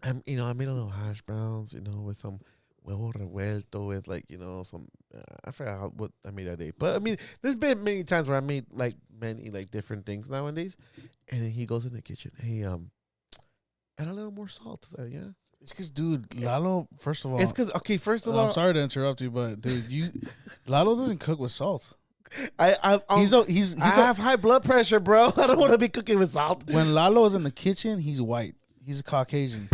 I made a little hash browns, with some huevo revuelto with like, some I forgot what I made that day. But I mean, there's been many times where I made like many like different things nowadays. And then he goes in the kitchen. Hey, add a little more salt to that, yeah. It's because, dude, Lalo. First of It's all, because okay, first of I'm all, sorry to interrupt you, but dude, Lalo doesn't cook with salt. I have high blood pressure, bro. I don't want to be cooking with salt. When Lalo is in the kitchen, he's white. He's a Caucasian.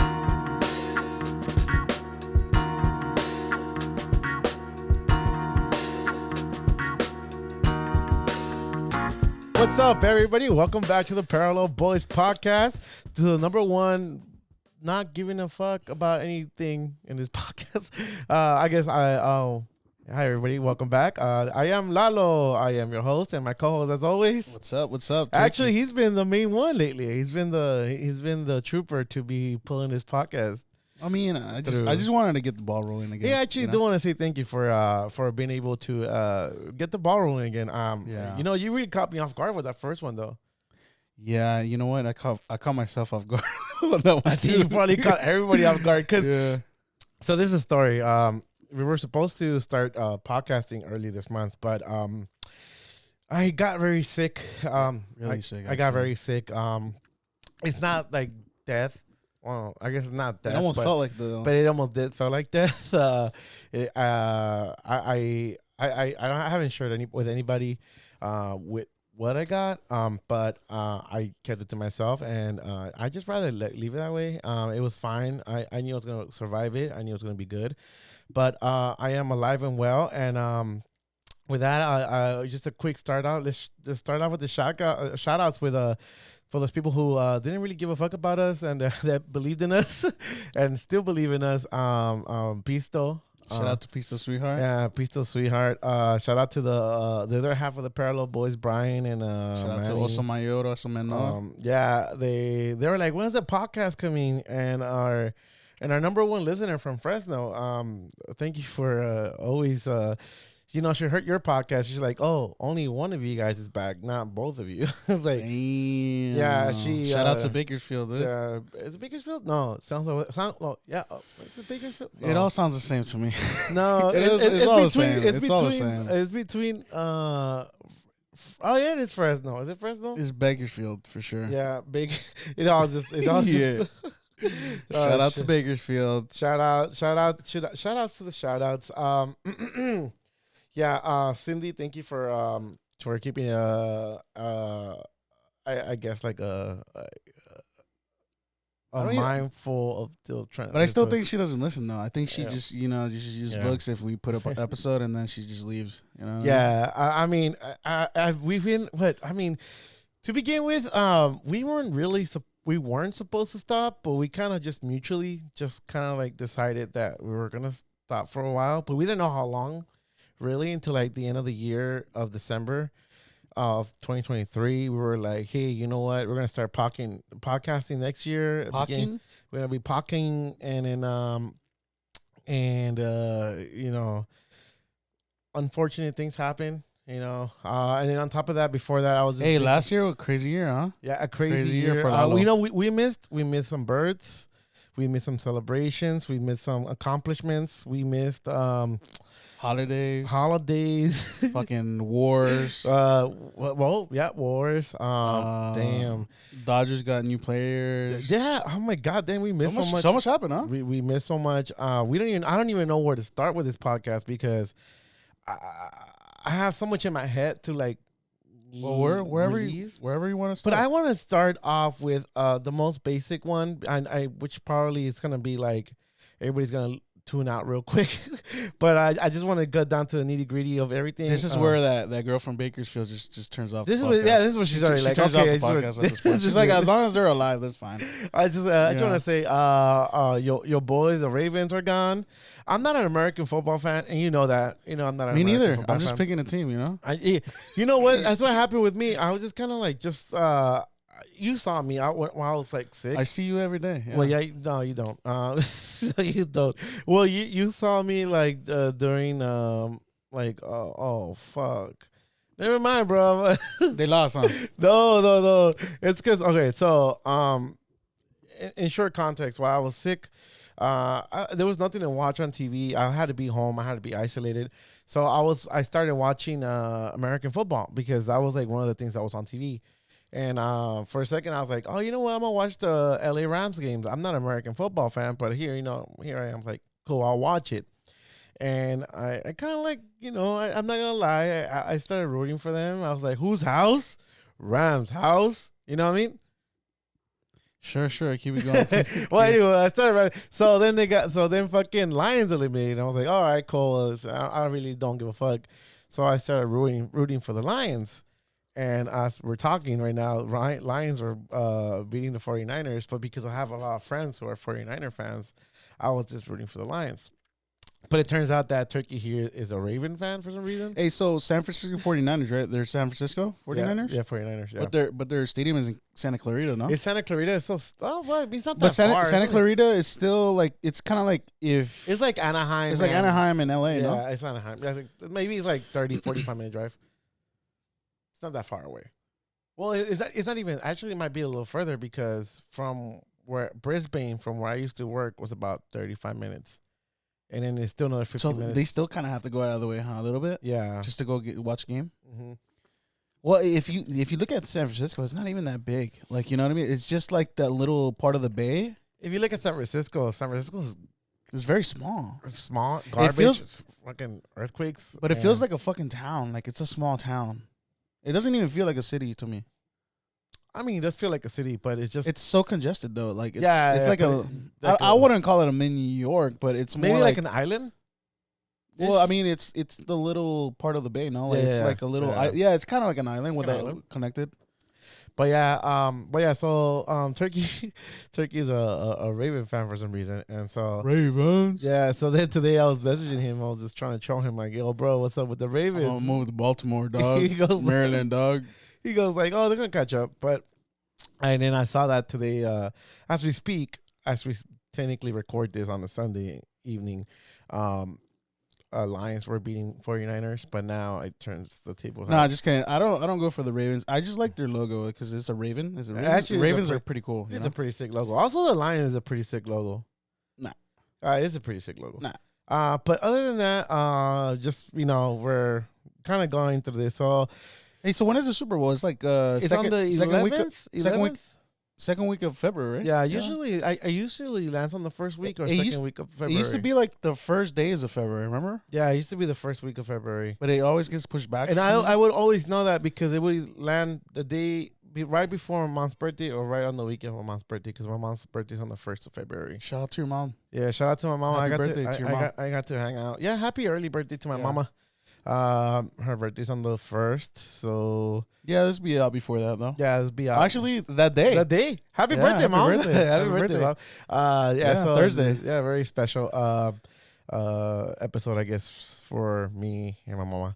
What's up, everybody? Welcome back to the Parallel Boys podcast. To the number one, not giving a fuck about anything in this podcast. Hi, everybody. Welcome back. I am Lalo. I am your host and my co-host, as always. What's up? What's up? Actually, he's been the main one lately. He's been the trooper to be pulling this podcast. I mean, I just wanted to get the ball rolling again. Yeah, actually, do want to say thank you for being able to get the ball rolling again. Yeah. You really caught me off guard with that first one, though. Yeah, you know what? I caught myself off guard on that one I think you probably caught everybody off guard. Yeah. So this is a story. We were supposed to start podcasting early this month, but I got very sick. Really sick. I got very sick. It's not like death. Well, I guess it's not death. It almost felt like but it almost did felt like death. I haven't shared with anybody with what I got. But I kept it to myself, and I just rather leave it that way. It was fine. I knew I was gonna survive it. I knew it was gonna be good, but I am alive and well, and with that, just a quick start out. Let's start off with the shout outs with for those people who didn't really give a fuck about us and that believed in us and still believe in us. Pisto. Shout out to Pisto Sweetheart. Yeah, Pisto Sweetheart. Shout out to the other half of the Parallel Boys, Brian and shout out to Oso Mayor, Oso Menor. Yeah, they were like, when's the podcast coming? And our number one listener from Fresno. Thank you for always she heard your podcast. She's like, "Oh, only one of you guys is back, not both of you." Like, damn. Yeah, she. Shout out to Bakersfield, dude. Is it Bakersfield? No, it sounds like yeah. Is it Bakersfield? No. It all sounds the same to me. No, it's all the same. It's all the same. It's between. Oh yeah, it is Fresno. Is it Fresno? It's Bakersfield for sure. Yeah, big. It all just. Yeah. Shout out to Bakersfield. Shout outs to the shout outs. Yeah, Cindy, thank you for keeping I guess like a mindful of still trying. But I still think she doesn't listen though. I think she just she just Yeah. looks if we put up an episode and then she just leaves. You know? Yeah, I mean, we've been what I mean. To begin with, we weren't supposed to stop, but we kind of just mutually just kind of like decided that we were gonna stop for a while, but we didn't know how long. Really, until like the end of the year of December of 2023, we were like, "Hey, you know what? We're gonna start podcasting next year. Pocking? We're gonna be pocking, and then unfortunate things happen. And then on top of that, before that, I was just last year was a crazy year, huh? Yeah, a crazy year for Lalo. We missed some births, we missed some celebrations, we missed some accomplishments, we missed holidays, fucking wars. Wars. Damn. Dodgers got new players. Yeah. Oh my God. Damn, we missed so much. So much happened, huh? We missed so much. I don't even know where to start with this podcast because I have so much in my head to like. Well, wherever you want to start. But I want to start off with the most basic one, and which probably is gonna be like everybody's gonna tune out real quick. But I just want to go down to the nitty gritty of everything. This is where that girl from Bakersfield just turns off. This is what she's already like. Turns okay, off the podcast at this point. She's like, as long as they're alive, that's fine. I just want to say, your boys, the Ravens, are gone. I'm not an American football fan, and you know that. I'm not. Me neither. I'm just picking a team. You know what? That's what happened with me. I was just kind of like you saw me out while I was like sick. I see you every day. Yeah. Well, yeah, no, you don't. You don't. Well, you saw me like during oh fuck. Never mind, bro. They lost, huh? No. It's because okay. So in short context, while I was sick, there was nothing to watch on TV. I had to be home. I had to be isolated. So I started watching American football because that was like one of the things that was on TV. And for a second, I was like, oh, you know what? I'm gonna watch the LA Rams games. I'm not an American football fan, but here I am. Like, cool, I'll watch it. And I kind of like, I'm not gonna lie. I started rooting for them. I was like, whose house? Rams house. You know what I mean? Sure. Keep it going. Well, anyway, I started. So then fucking Lions eliminated. I was like, all right, cool. I really don't give a fuck. So I started rooting for the Lions. And as we're talking right now, Lions are beating the 49ers. But because I have a lot of friends who are 49er fans, I was just rooting for the Lions. But it turns out that Turkey here is a Raven fan for some reason. Hey, so San Francisco 49ers, right? They're San Francisco 49ers? Yeah, 49ers, yeah. But their stadium is in Santa Clarita, no? It's Santa Clarita. It's so... Oh, well, it's not that but far. Santa Clarita is still like... It's kind of like if... It's like Anaheim. It's like Anaheim and LA, no? Yeah, it's Anaheim. I think maybe it's like 30, 45-minute drive. It's not that far away. Well, it's not even... Actually, it might be a little further because from Brisbane, from where I used to work, was about 35 minutes. And then it's still another 15 minutes. They still kind of have to go out of the way, huh? A little bit? Yeah. Just to go watch a game? Mm-hmm. Well, if you look at San Francisco, it's not even that big. Like, you know what I mean? It's just like that little part of the bay. If you look at San Francisco it's very small. It's small. Garbage. It's fucking earthquakes. But it feels like a fucking town. Like, it's a small town. It doesn't even feel like a city to me. I mean, it does feel like a city, but it's so congested though. Like it's like I wouldn't call it a mini New York, but it's maybe more like an island. Well, I mean, it's the little part of the bay, no? Like it's like a little it's kind of like an island without connected. But yeah, so Turkey's a Raven fan for some reason, and so Ravens. Yeah, so then today I was messaging him. I was just trying to show him like, yo, bro, what's up with the Ravens? I'm gonna move to Baltimore, dog. He goes, Maryland, dog. He goes like, oh, they're gonna catch up, and then I saw that today. As we technically record this on a Sunday evening, Lions were beating 49ers, but now it turns the table. Nah, just kidding. I don't go for the Ravens. I just like their logo because it's a raven. It's a raven. Actually, Ravens are pretty cool. It's a pretty sick logo. Also, the lion is a pretty sick logo. Nah, it's a pretty sick logo. Nah. But other than that, just we're kind of going through this. So, hey, so when is the Super Bowl? It's like it's on the 11th? Second week of February, right? Yeah, usually I usually lands on the first week or second week of February. It used to be like the first days of February, remember? Yeah, it used to be the first week of February. But it always gets pushed back. And I would always know that because it would land the day right before my mom's birthday or right on the weekend of my mom's birthday because my mom's birthday is on the 1st of February. Shout out to your mom. Yeah, shout out to my mom. Happy birthday to your mom. I got to hang out. Yeah, happy early birthday to my mama. Her birthday's on the 1st, so yeah, this be out before that though. Yeah, this be out actually that day. Happy birthday, mom! Happy birthday, mom! So Thursday. Yeah, very special episode, I guess, for me and my mama.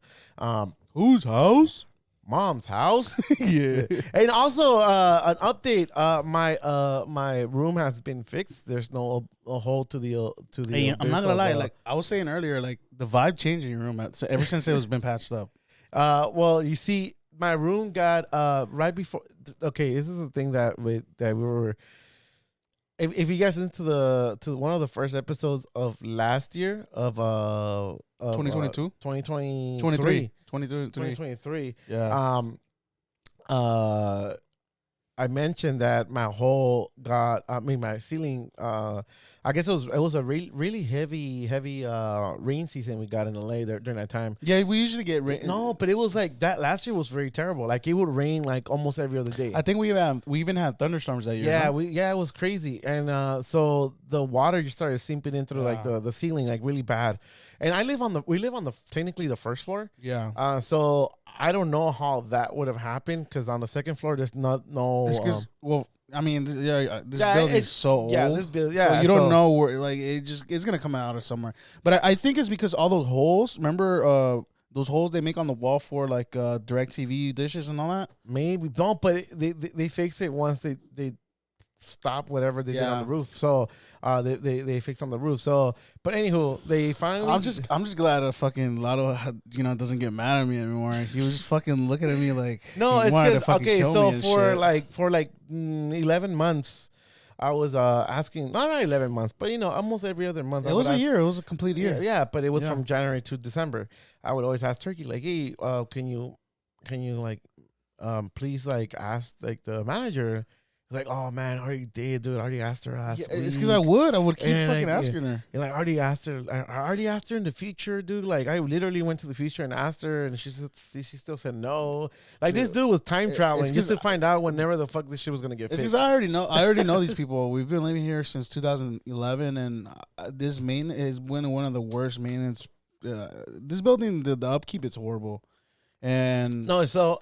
Whose house? Mom's house. Yeah. And also an update. My room has been fixed. There's no a hole to the. Hey, I'm not gonna lie. Like I was saying earlier, like the vibe changed in your room. So ever since it was been patched up. Well, you see, my room got right before. Okay, this is the thing that we were. If you guys listen to one of the first episodes of last year of 2022, 2023. Yeah. I mentioned that my ceiling. I guess it was a really heavy rain season we got in LA there during that time. Yeah, we usually get rain. No, but it was like that last year was very terrible. Like it would rain like almost every other day. I think we even had thunderstorms that year. Yeah, it was crazy, and so the water just started seeping into like the ceiling like really bad. And we live on the technically the first floor. Yeah. So I don't know how that would have happened because on the second floor there's no. It's because I mean, this building is so old. Yeah, this building. Yeah, so you don't know where. Like it's gonna come out of somewhere. But I think it's because all those holes. Remember those holes they make on the wall for like DirecTV dishes and all that. Maybe don't, but they fixed it once they stop whatever they did on the roof. So they fixed on the roof. So but anywho, they finally. I'm just glad that fucking Lotto doesn't get mad at me anymore. He was just fucking looking at me like no, it's because okay. So for 11 months, I was asking, not 11 months, but almost every other month. It was a year. It was a complete year. Yeah, but it was from January to December. I would always ask Turkey like, hey, can you like, please like ask like the manager. Like, oh man, I already did, dude. I already asked her last week. It's because I would keep fucking like, asking her. And like, I already asked her. I already asked her in the future, dude. Like, I literally went to the future and asked her, and she still said no. Like, this dude was time traveling just to find out whenever the fuck this shit was gonna get fixed. It's because I already know these people. We've been living here since 2011, and this main has been one of the worst maintenance. This building, the upkeep, it's horrible. And no, so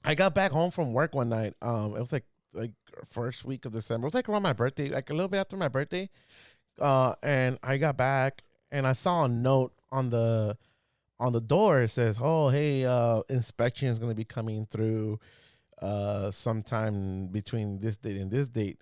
I got back home from work one night. It was like first week of December. It was like around my birthday, like a little bit after my birthday. And I got back and I saw a note on the door. It says, "Oh, hey, inspection is gonna be coming through sometime between this date and this date."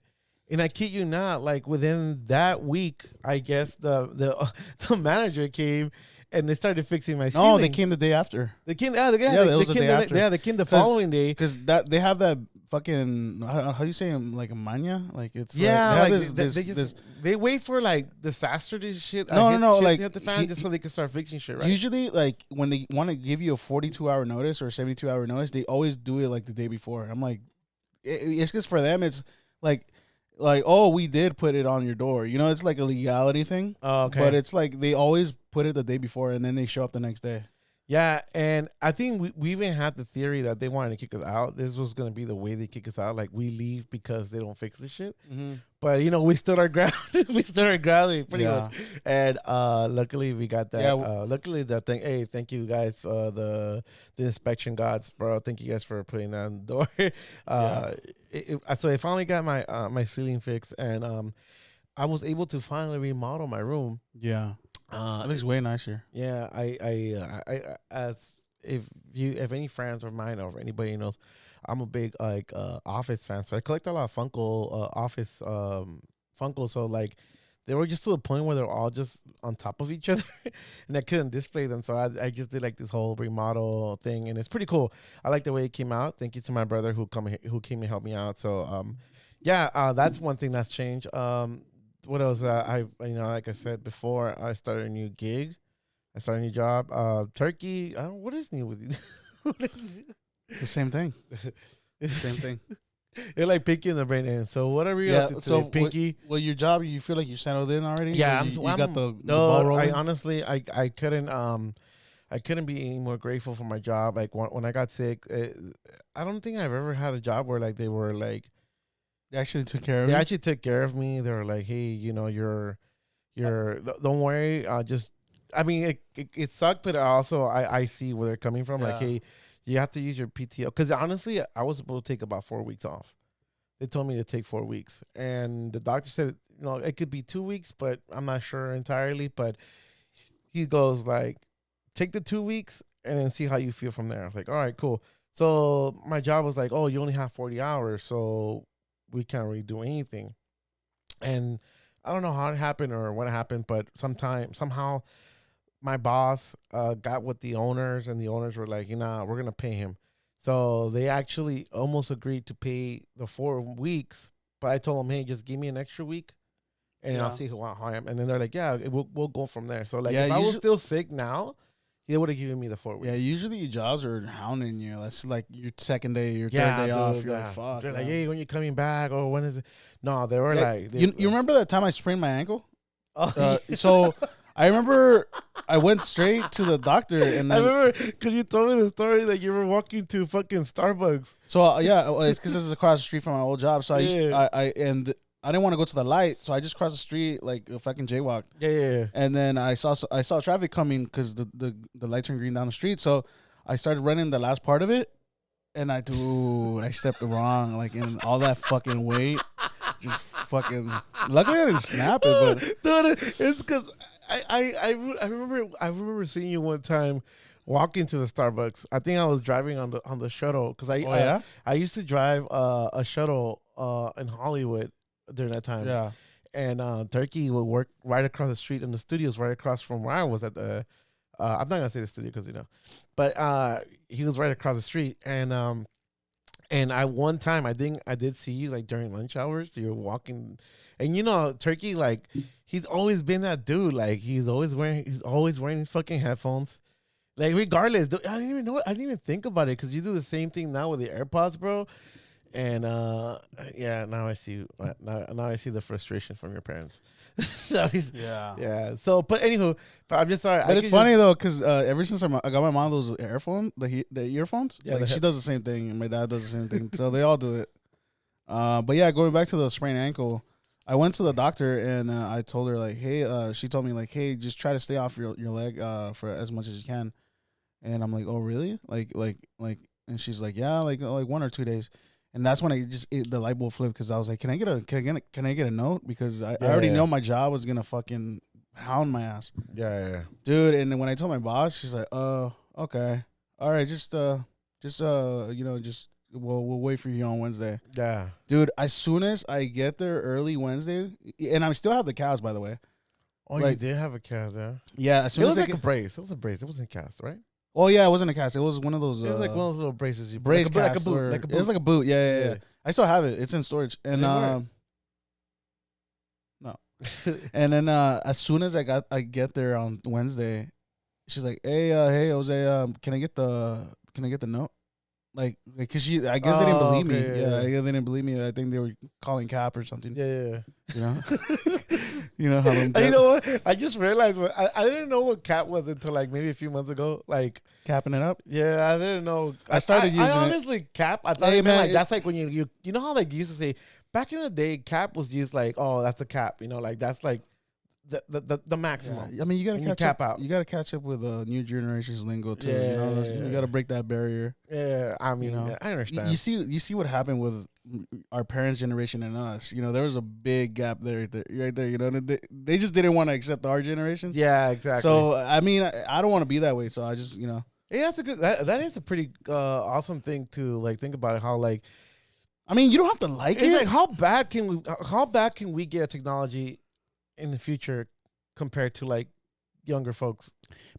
And I kid you not, like within that week, I guess the manager came. And they started fixing my ceiling. No, they came the day after. They came, it was the day after. Yeah, they came the following day. Because they have that fucking, how do you say, like a mania? Like it's they wait for like disaster to shit. No, like hit the fan just so they can start fixing shit. Right? Usually, like when they want to give you a 42-hour notice or 72-hour notice, they always do it like the day before. I'm like, it's because for them it's like, oh, we did put it on your door. It's like a legality thing. Oh, okay. But it's like they always put it the day before and then they show up the next day. Yeah, and I think we even had the theory that they wanted to kick us out. This was going to be the way they kick us out. Like, we leave because they don't fix the shit. Mm-hmm. But, we stood our ground. We stood our ground pretty much. And luckily, we got that. Luckily, that thing. Hey, thank you guys, the inspection gods, bro. Thank you guys for putting that on the door. So I finally got my ceiling fixed, and I was able to finally remodel my room. Yeah. It looks way nicer. Yeah, I as if any friends of mine or anybody knows, I'm a big Office fan. So I collect a lot of Office Funkos. So like they were just to the point where they're all just on top of each other, and I couldn't display them. So I just did like this whole remodel thing, and it's pretty cool. I like the way it came out. Thank you to my brother who came and helped me out. So that's one thing that's changed. What else? Like I said before, I started a new gig. I started a new job. Turkey. What is new with you? What is the same thing. Same thing. You're like Pinky in the brain end. So what are we up to today, Pinky? Well, your job, you feel like you settled in already? Yeah, you got the ball rolling? I honestly, I couldn't be any more grateful for my job. Like when I got sick, I don't think I've ever had a job where like they were like. They actually took care of you? They actually took care of me. They were like, hey, you're don't worry. I mean, it sucked, but also I see where they're coming from. Yeah. Like, hey, you have to use your PTO. Because honestly, I was supposed to take about 4 weeks off. They told me to take 4 weeks. And the doctor said, it could be 2 weeks, but I'm not sure entirely. But he goes like, take the 2 weeks and then see how you feel from there. I was like, all right, cool. So my job was like, oh, you only have 40 hours. So we can't really do anything. And I don't know how it happened or what happened, but somehow my boss got with the owners, and the owners were like, we're going to pay him. So they actually almost agreed to pay the 4 weeks, but I told them, hey, just give me an extra week and I'll see how I am. And then they're like, yeah, we'll go from there. So like, if I was still sick now, they would have given me the 4 weeks. Yeah, usually your jobs are hounding you. That's like your second day, your third day off. You're like, fuck. They're like, hey, when you coming back, or when is it? No, they were like. You remember that time I sprained my ankle? Oh, so I remember I went straight to the doctor. And then, I remember because you told me the story that you were walking to fucking Starbucks. So, it's because this is across the street from my old job. So I didn't want to go to the light, so I just crossed the street like a fucking jaywalk. Yeah. And then I saw traffic coming because the light turned green down the street. So I started running the last part of it, and I stepped wrong, like in all that fucking weight, just fucking. Luckily I didn't snap it, but dude, it's because I remember seeing you one time walking to the Starbucks. I think I was driving on the shuttle because I used to drive a shuttle in Hollywood during that time. Yeah. And Turkey would work right across the street, and the studio's right across from where I was at the I'm not gonna say the studio because but he was right across the street, and And one time I think I did see you like during lunch hours. You were walking, and Turkey, like he's always been that dude. Like he's always wearing his fucking headphones. Like regardless, I didn't even know. I didn't even think about it because you do the same thing now with the AirPods, bro. And yeah, now I see. Now I see the frustration from your parents. So Yeah. yeah. So, but anywho, but I'm just sorry. But it's funny though, cause ever since I got my mom those the earphones, Yeah, like she does the same thing, and my dad does the same thing, so they all do it. But yeah, going back to the sprained ankle, I went to the doctor and I told her like, hey, she told me like, hey, just try to stay off your leg for as much as you can, and I'm like, oh really? Like, and she's like, yeah, like 1 or 2 days. And that's when the light bulb flipped because I was like, can I get a note? Because I already know my job was gonna fucking hound my ass. Yeah. Dude, and then when I told my boss, she's like, okay. All right, just we'll wait for you on Wednesday. Yeah. Dude, as soon as I get there early Wednesday, and I still have the cast, by the way. Oh, you did have a cast, yeah? Yeah, as soon it as was I like a brace. It was a brace. It wasn't a cast, right? Oh yeah, it wasn't a cast. It was one of those. It was like one of those little braces. Brace like cast, a boot. Like a boot. It was like a boot. Yeah. I still have it. It's in storage. And no. And then as soon as I get there on Wednesday, she's like, hey Jose, can I get the note? Like, cause I guess they didn't believe me. Yeah, I guess they didn't believe me. I think they were calling Cap or something. Yeah. You know, you know how them. You know what? I just realized I didn't know what Cap was until like maybe a few months ago. Like capping it up. Yeah, I didn't know. I started using. I honestly Cap. I thought like that's like when you know how like you used to say back in the day, Cap was used like, oh, that's a cap. You know, like that's like the maximum. Yeah. I mean, you gotta catch cap up. out. You gotta catch up with new generation's lingo too. Yeah, you know, you gotta break that barrier. Yeah, I mean, I understand. You see what happened with our parents' generation and us. You know, there was a big gap right there. You know, they just didn't want to accept our generation. Yeah, exactly. So I mean, I don't want to be that way. So I just yeah, that's a good. That is a pretty awesome thing to like think about how like. I mean, you don't have to like it. It's like how bad can we get technology in the future compared to like younger folks?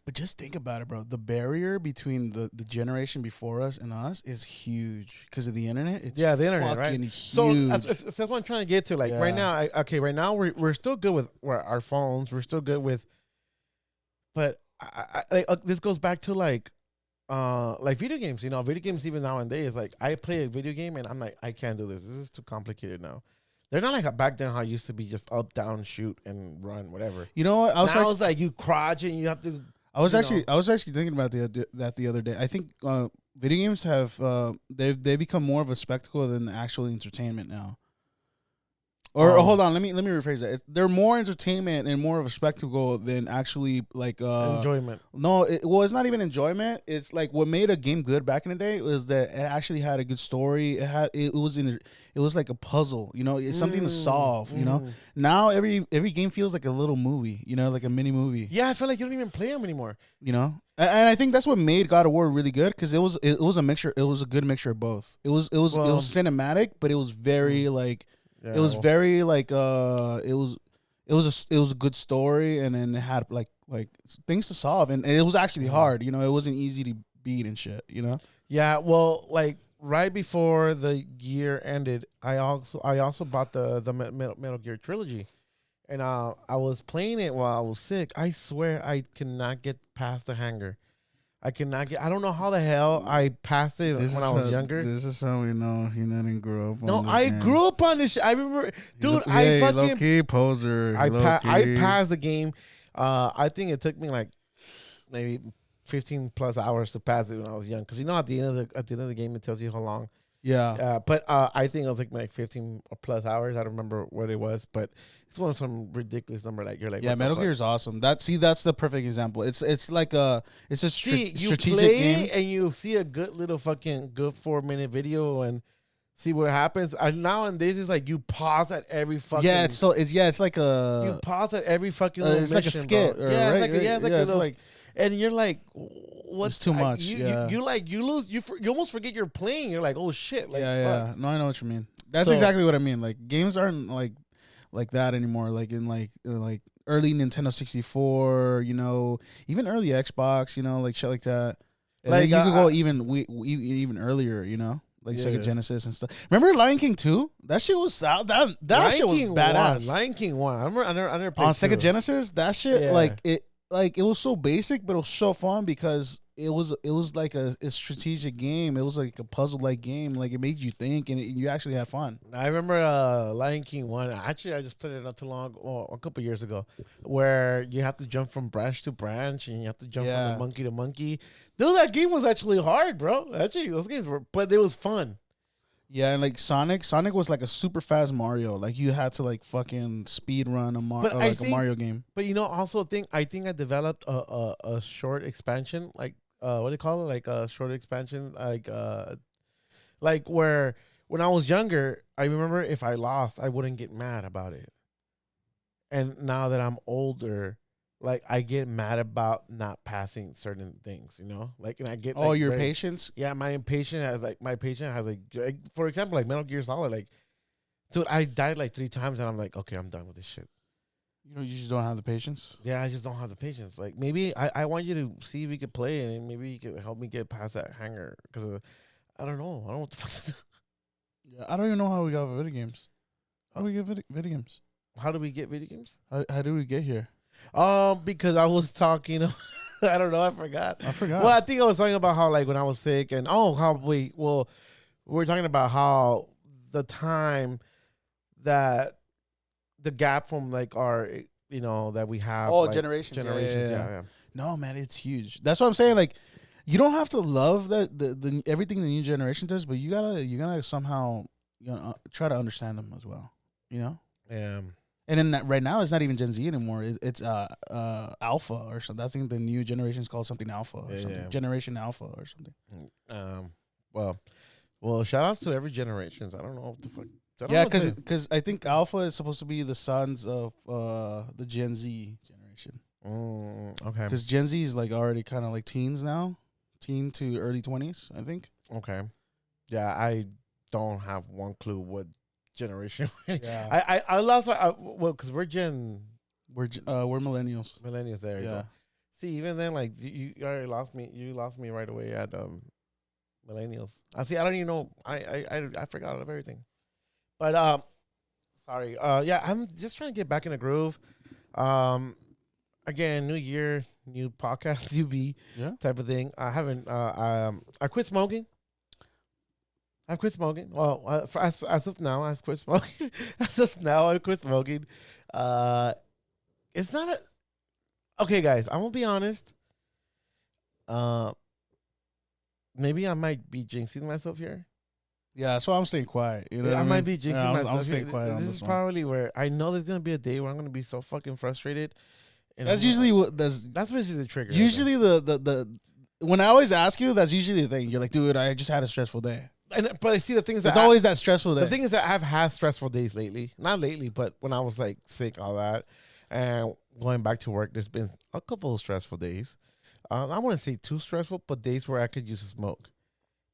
But just think about it, bro. The barrier between the generation before us and us is huge because of the internet. It's the internet, right? Huge. So that's what I'm trying to get to. Like right now, right now we're still good with our phones. We're still good with, but this goes back to like video games. You know, video games even nowadays. Like I play a video game and I'm like, I can't do this. This is too complicated now. They're not like back then how it used to be just up, down, shoot, and run, whatever. You know what? I was like you crouch and you have to. I was actually thinking about that the other day. I think video games have they become more of a spectacle than the actual entertainment now. Or hold on, let me rephrase that. They're more entertainment and more of a spectacle than actually like enjoyment. No, it's not even enjoyment. It's like what made a game good back in the day was that it actually had a good story. It was like a puzzle. You know, it's something to solve. You know, now every game feels like a little movie. You know, like a mini movie. Yeah, I feel like you don't even play them anymore. You know, and I think that's what made God of War really good because it was a mixture. It was a good mixture of both. It was cinematic, but it was very like. Yeah, it was very like it was a good story, and then it had like things to solve, and it was actually hard. You know, it wasn't easy to beat and shit. You know. Yeah, well, like right before the year ended, I also bought the Metal Gear trilogy, and I was playing it while I was sick. I swear I cannot get past the hangar. I don't know how the hell I passed it when I was younger. This is how we know he didn't grow up on No, I grew up on this shit. I remember, dude, I fucking... low-key poser. I passed the game. I think it took me like maybe 15 plus hours to pass it when I was young. Because you know at the end of the game, it tells you how long. Yeah. But I think it was like 15 plus hours. I don't remember what it was, but it's one of some ridiculous number. Like you're like, yeah, Metal Gear is awesome. That's the perfect example. It's like a strategic game, and you see a good 4-minute video and see what happens. And nowadays it's like you pause at every fucking. Yeah, it's like a. You pause at every fucking. It's like a skit. And you're like, what's too much? You lose. You almost forget you're playing. You're like, oh shit. Like, yeah. No, I know what you mean. That's exactly what I mean. Like games aren't like that anymore. Like in like early Nintendo 64. You know, even early Xbox. You know, like shit like that. And like you could go even earlier. You know. like Yeah. Sega Genesis and stuff. Remember Lion King 2? That shit was that shit was King badass. Lion King 1. I never played On Sega 2. Genesis, that shit Yeah. it was so basic, but it was so fun because it was like a strategic game. It was like a puzzle like game. Like it made you think, and you actually had fun. I remember Lion King 1. Actually, I just played it not too long, a couple years ago, where you have to jump from branch to branch and you have to jump from Yeah. the monkey to monkey. Dude, that game was actually hard, bro. Actually, those games were, but it was fun. Yeah, and like Sonic was like a super fast Mario. Like you had to like fucking speed run a Mario game. But also I think I developed a short expansion, like what do you call it? Like a short expansion, like where when I was younger, I remember if I lost, I wouldn't get mad about it. And now that I'm older, like I get mad about not passing certain things, Like, and I get Your patience. Yeah, my patience has for example, like Metal Gear Solid, like, dude, I died like 3 times and I'm like, okay, I'm done with this shit. You just don't have the patience. Yeah, I just don't have the patience. Like, maybe I want you to see if we could play it and maybe you could help me get past that hanger because I don't know. I don't know what the fuck to do. Yeah, I don't even know how we got video games. How do we get video games? How do we get video games? How do we get here? Because I was talking. I don't know. I forgot. Well, I think I was talking about how like when I was sick and we were talking about how the time that the gap from like our that we have like, generations. Yeah. No, man, it's huge. That's what I'm saying. Like, you don't have to love that the everything the new generation does, but you gotta somehow try to understand them as well. Yeah. And then right now, it's not even Gen Z anymore. It's Alpha or something. I think the new generation is called something Alpha or something. Yeah. Generation Alpha or something. Well, shout outs to every generation. I don't know what the fuck. Yeah, because I think Alpha is supposed to be the sons of the Gen Z generation. Okay. Because Gen Z is like already kind of like teens now, teen to early 20s, I think. Okay. Yeah, I don't have one clue what generation. Yeah. I lost because we're millennials. Millennials. There you go. See, even then, like you already lost me. You lost me right away at millennials. I don't even know. I forgot of everything. But sorry. Yeah, I'm just trying to get back in the groove. Again, new year, new podcast, type of thing. I haven't. I quit smoking. Well, as of now, I've quit smoking. As of now, I quit smoking. It's not okay, guys. I'm gonna be honest. Maybe I might be jinxing myself here. Yeah, that's why I'm staying quiet. You know, I might be jinxing myself. I'm staying quiet on this is one. probably where I know there's gonna be a day where I'm gonna be so fucking frustrated. And that's usually what that's usually the trigger. Usually the when I always ask you, that's usually the thing. You're like, dude, I just had a stressful day. But I see the things it's always that stressful day. The thing is that I've had stressful days lately. Not lately, but when I was like sick, all that, and going back to work, there's been a couple of stressful days. I wouldn't say too stressful, but days where I could use a smoke.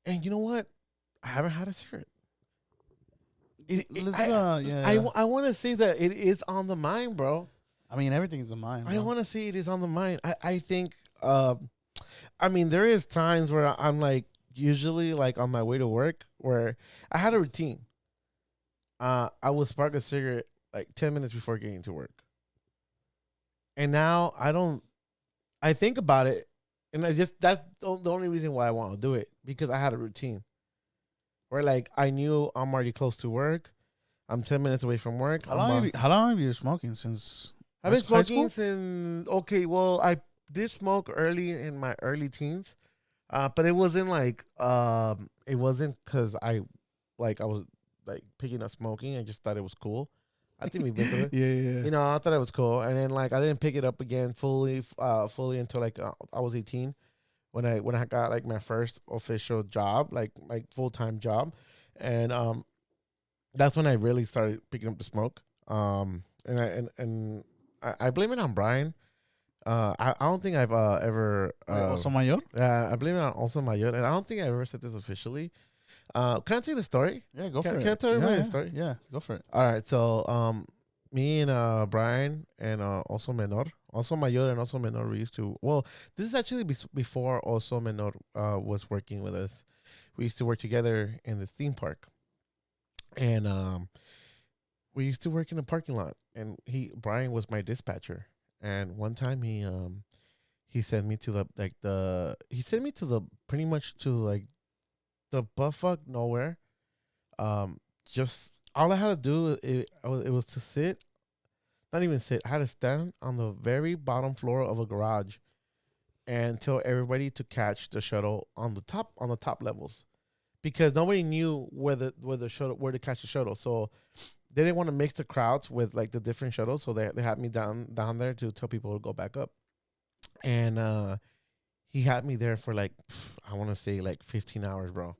And you know what? I haven't had a cigarette. I want to say that it is on the mind, bro. I mean, everything's in mind. I want to say it is on the mind. I think. I mean, there is times where I'm like, usually like on my way to work, where I had a routine. I would spark a cigarette like 10 minutes before getting to work. And now I don't. I think about it, and that's the only reason why I want to do it, because I had a routine. Where like I knew I'm already close to work. I'm 10 minutes away from work. How long have you been smoking since? I've been smoking since. Okay, well, I did smoke early in my early teens, but it wasn't like it wasn't because I was like picking up smoking. I just thought it was cool. I think we've been through it. Yeah. You know, I thought it was cool, and then like I didn't pick it up again fully until like I was 18. When I got like my first official job, like my full-time job, and that's when I really started picking up the smoke. And I blame it on Brian. I don't think I've ever Oso Mayor? Yeah, I blame it on Oso Mayor, and I don't think I ever said this officially. Can I tell you the story? Yeah, go for it. Can I tell everybody the story? Yeah, go for it. All right, so me and Brian and Oso Mayor and Oso Menor, we used to. Well, this is actually before Oso Menor was working with us. we used to work together in this theme park, and we used to work in a parking lot. And Brian was my dispatcher. And one time he sent me to the pretty much to like the buttfuck nowhere. Just all I had to do it was to sit, not even sit. I had to stand on the very bottom floor of a garage and tell everybody to catch the shuttle on the top levels, because nobody knew where to catch the shuttle. So they didn't want to mix the crowds with like the different shuttles. So they had me down there to tell people to go back up. And he had me there for like I want to say like 15 hours, bro.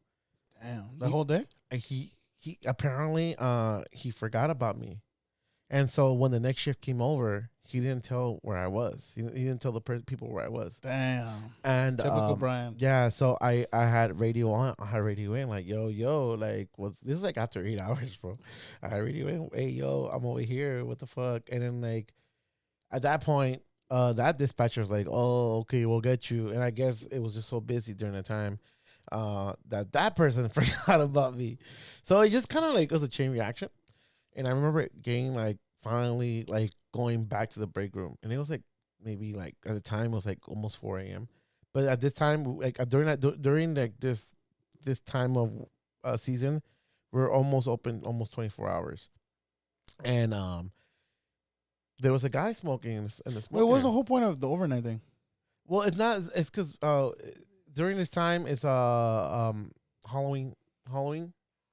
Damn, the whole day. And he apparently he forgot about me, and so when the next shift came over, he didn't tell where I was. He didn't tell the people where I was. Damn. And Typical Brian. Yeah, so I had radio on. I had radio in, like, yo, like, this is like after 8 hours, bro. I had radio in. Hey, yo, I'm over here. What the fuck? And then like at that point, that dispatcher was like, oh, okay, we'll get you. And I guess it was just so busy during the time that person forgot about me. So it just kind of like was a chain reaction. And I remember it getting like finally like going back to the break room, and it was like maybe like at the time it was like almost 4 a.m. But at this time, like during like this time of season, we're almost open almost 24 hours, and there was a guy smoking in the smoke. Wait, what was the whole point of the overnight thing? Well, it's not. It's because during this time it's Halloween.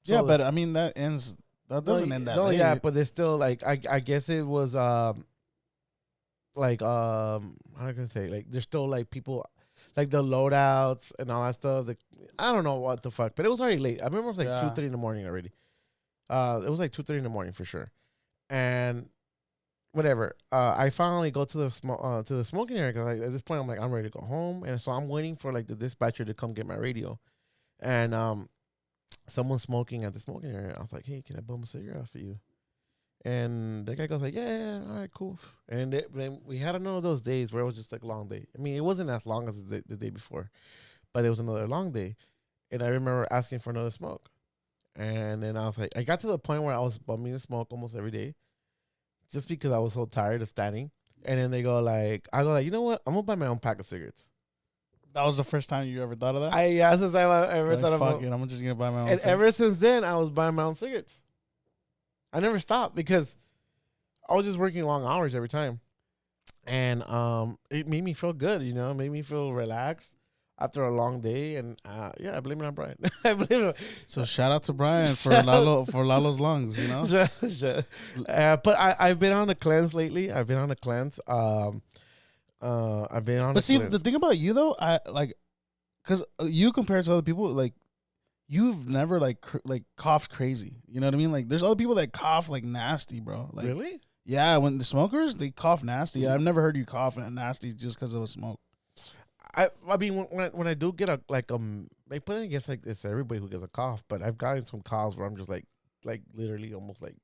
So Yeah, but I mean that ends. That doesn't end that late. Yeah, but there's still like I guess it was like how can I say, like there's still like people like the loadouts and all that stuff. I don't know what the fuck, but it was already late. I remember it was like 2:30 in the morning already. It was like 2:30 in the morning for sure, and whatever. I finally go to the smoking area because like, at this point I'm like I'm ready to go home, and so I'm waiting for like the dispatcher to come get my radio, and someone's smoking at the smoking area. I was like, hey, can I bum a cigarette for you? And the guy goes like, yeah, all right, cool. And then we had another of those days where it was just like a long day. I mean, it wasn't as long as the day before, but it was another long day. And I remember asking for another smoke. And then I was like, I got to the point where I was bumming the smoke almost every day just because I was so tired of standing. And then I go like, you know what? I'm going to buy my own pack of cigarettes. That was the first time you ever thought of that? Yeah, since I ever thought about fuck it, I'm just going to buy my own cigarettes. And ever since then, I was buying my own cigarettes. I never stopped because I was just working long hours every time. And it made me feel good, you know, it made me feel relaxed after a long day. And yeah, I blame it on Brian. I blame it. So shout out to Brian for Lalo's lungs, you know. But I've been on a cleanse lately. I've been on a cleanse. But see, the thing about you though, I like, because you compared to other people, like you've never like coughed crazy. You know what I mean? Like there's other people that cough like nasty, bro. Like, really? Yeah, when the smokers, they cough nasty. I've never heard you cough nasty just because of a smoke. I mean when I do get but I guess like it's everybody who gets a cough, but I've gotten some coughs where I'm just like literally almost like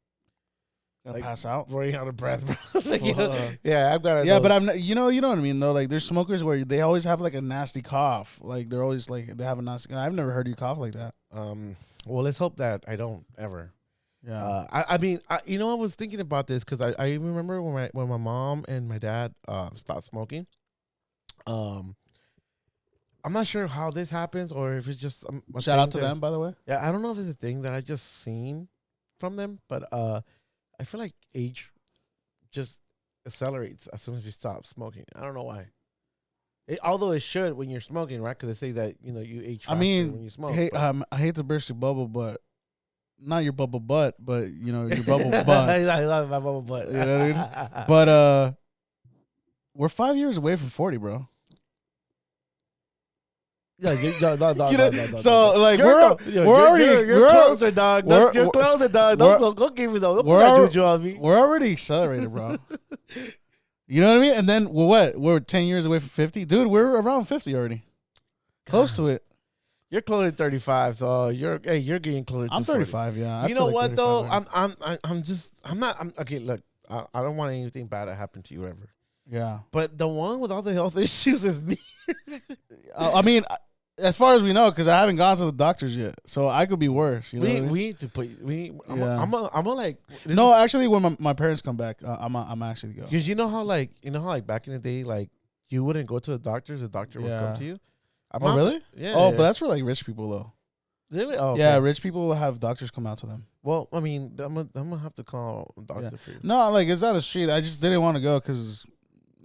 pass out, running out of breath, bro. Like, you know, yeah, I've got. Yeah, but I'm not, you know what I mean though. Like there's smokers where they always have like a nasty cough. Like they're always like they have a nasty. I've never heard you cough like that. Well, let's hope that I don't ever. Yeah. I mean, you know, I was thinking about this because I even remember when my mom and my dad stopped smoking. I'm not sure how this happens or if it's just shout out to them, by the way. Yeah, I don't know if it's a thing that I just seen from them, but I feel like age just accelerates as soon as you stop smoking. I don't know why. Although it should when you're smoking, right? Because they say that you age faster when you smoke. Hey, I hate to burst your bubble, but not your bubble butt, but you know your bubble butt. I love my bubble butt. You know what I mean? But we're 5 years away from 40, bro. Yeah, no. So like we're closer, dog. You're closer, dog. Don't give me those. Don't put that juju on me. We're already accelerated, bro. You know what I mean? And then we're 10 years away from 50, dude. We're around 50 already, close to it. You're close to 35, so you're getting closer. I'm to 35, 40. Yeah. You know what though? I'm okay. Look, I don't want anything bad to happen to you ever. Yeah. But the one with all the health issues is me. I mean, As far as we know, because I haven't gone to the doctors yet, so I could be worse. You know, We need to put. I'm a like. No, actually, when my parents come back, I'm actually go. Because you know how back in the day, like you wouldn't go to the doctors, the doctor would come to you. Oh really? Yeah. Oh, but that's for like rich people though. Really? Oh, okay. Yeah, rich people will have doctors come out to them. Well, I mean, I'm gonna have to call a doctor for you. No, like it's not a street. I just didn't want to go because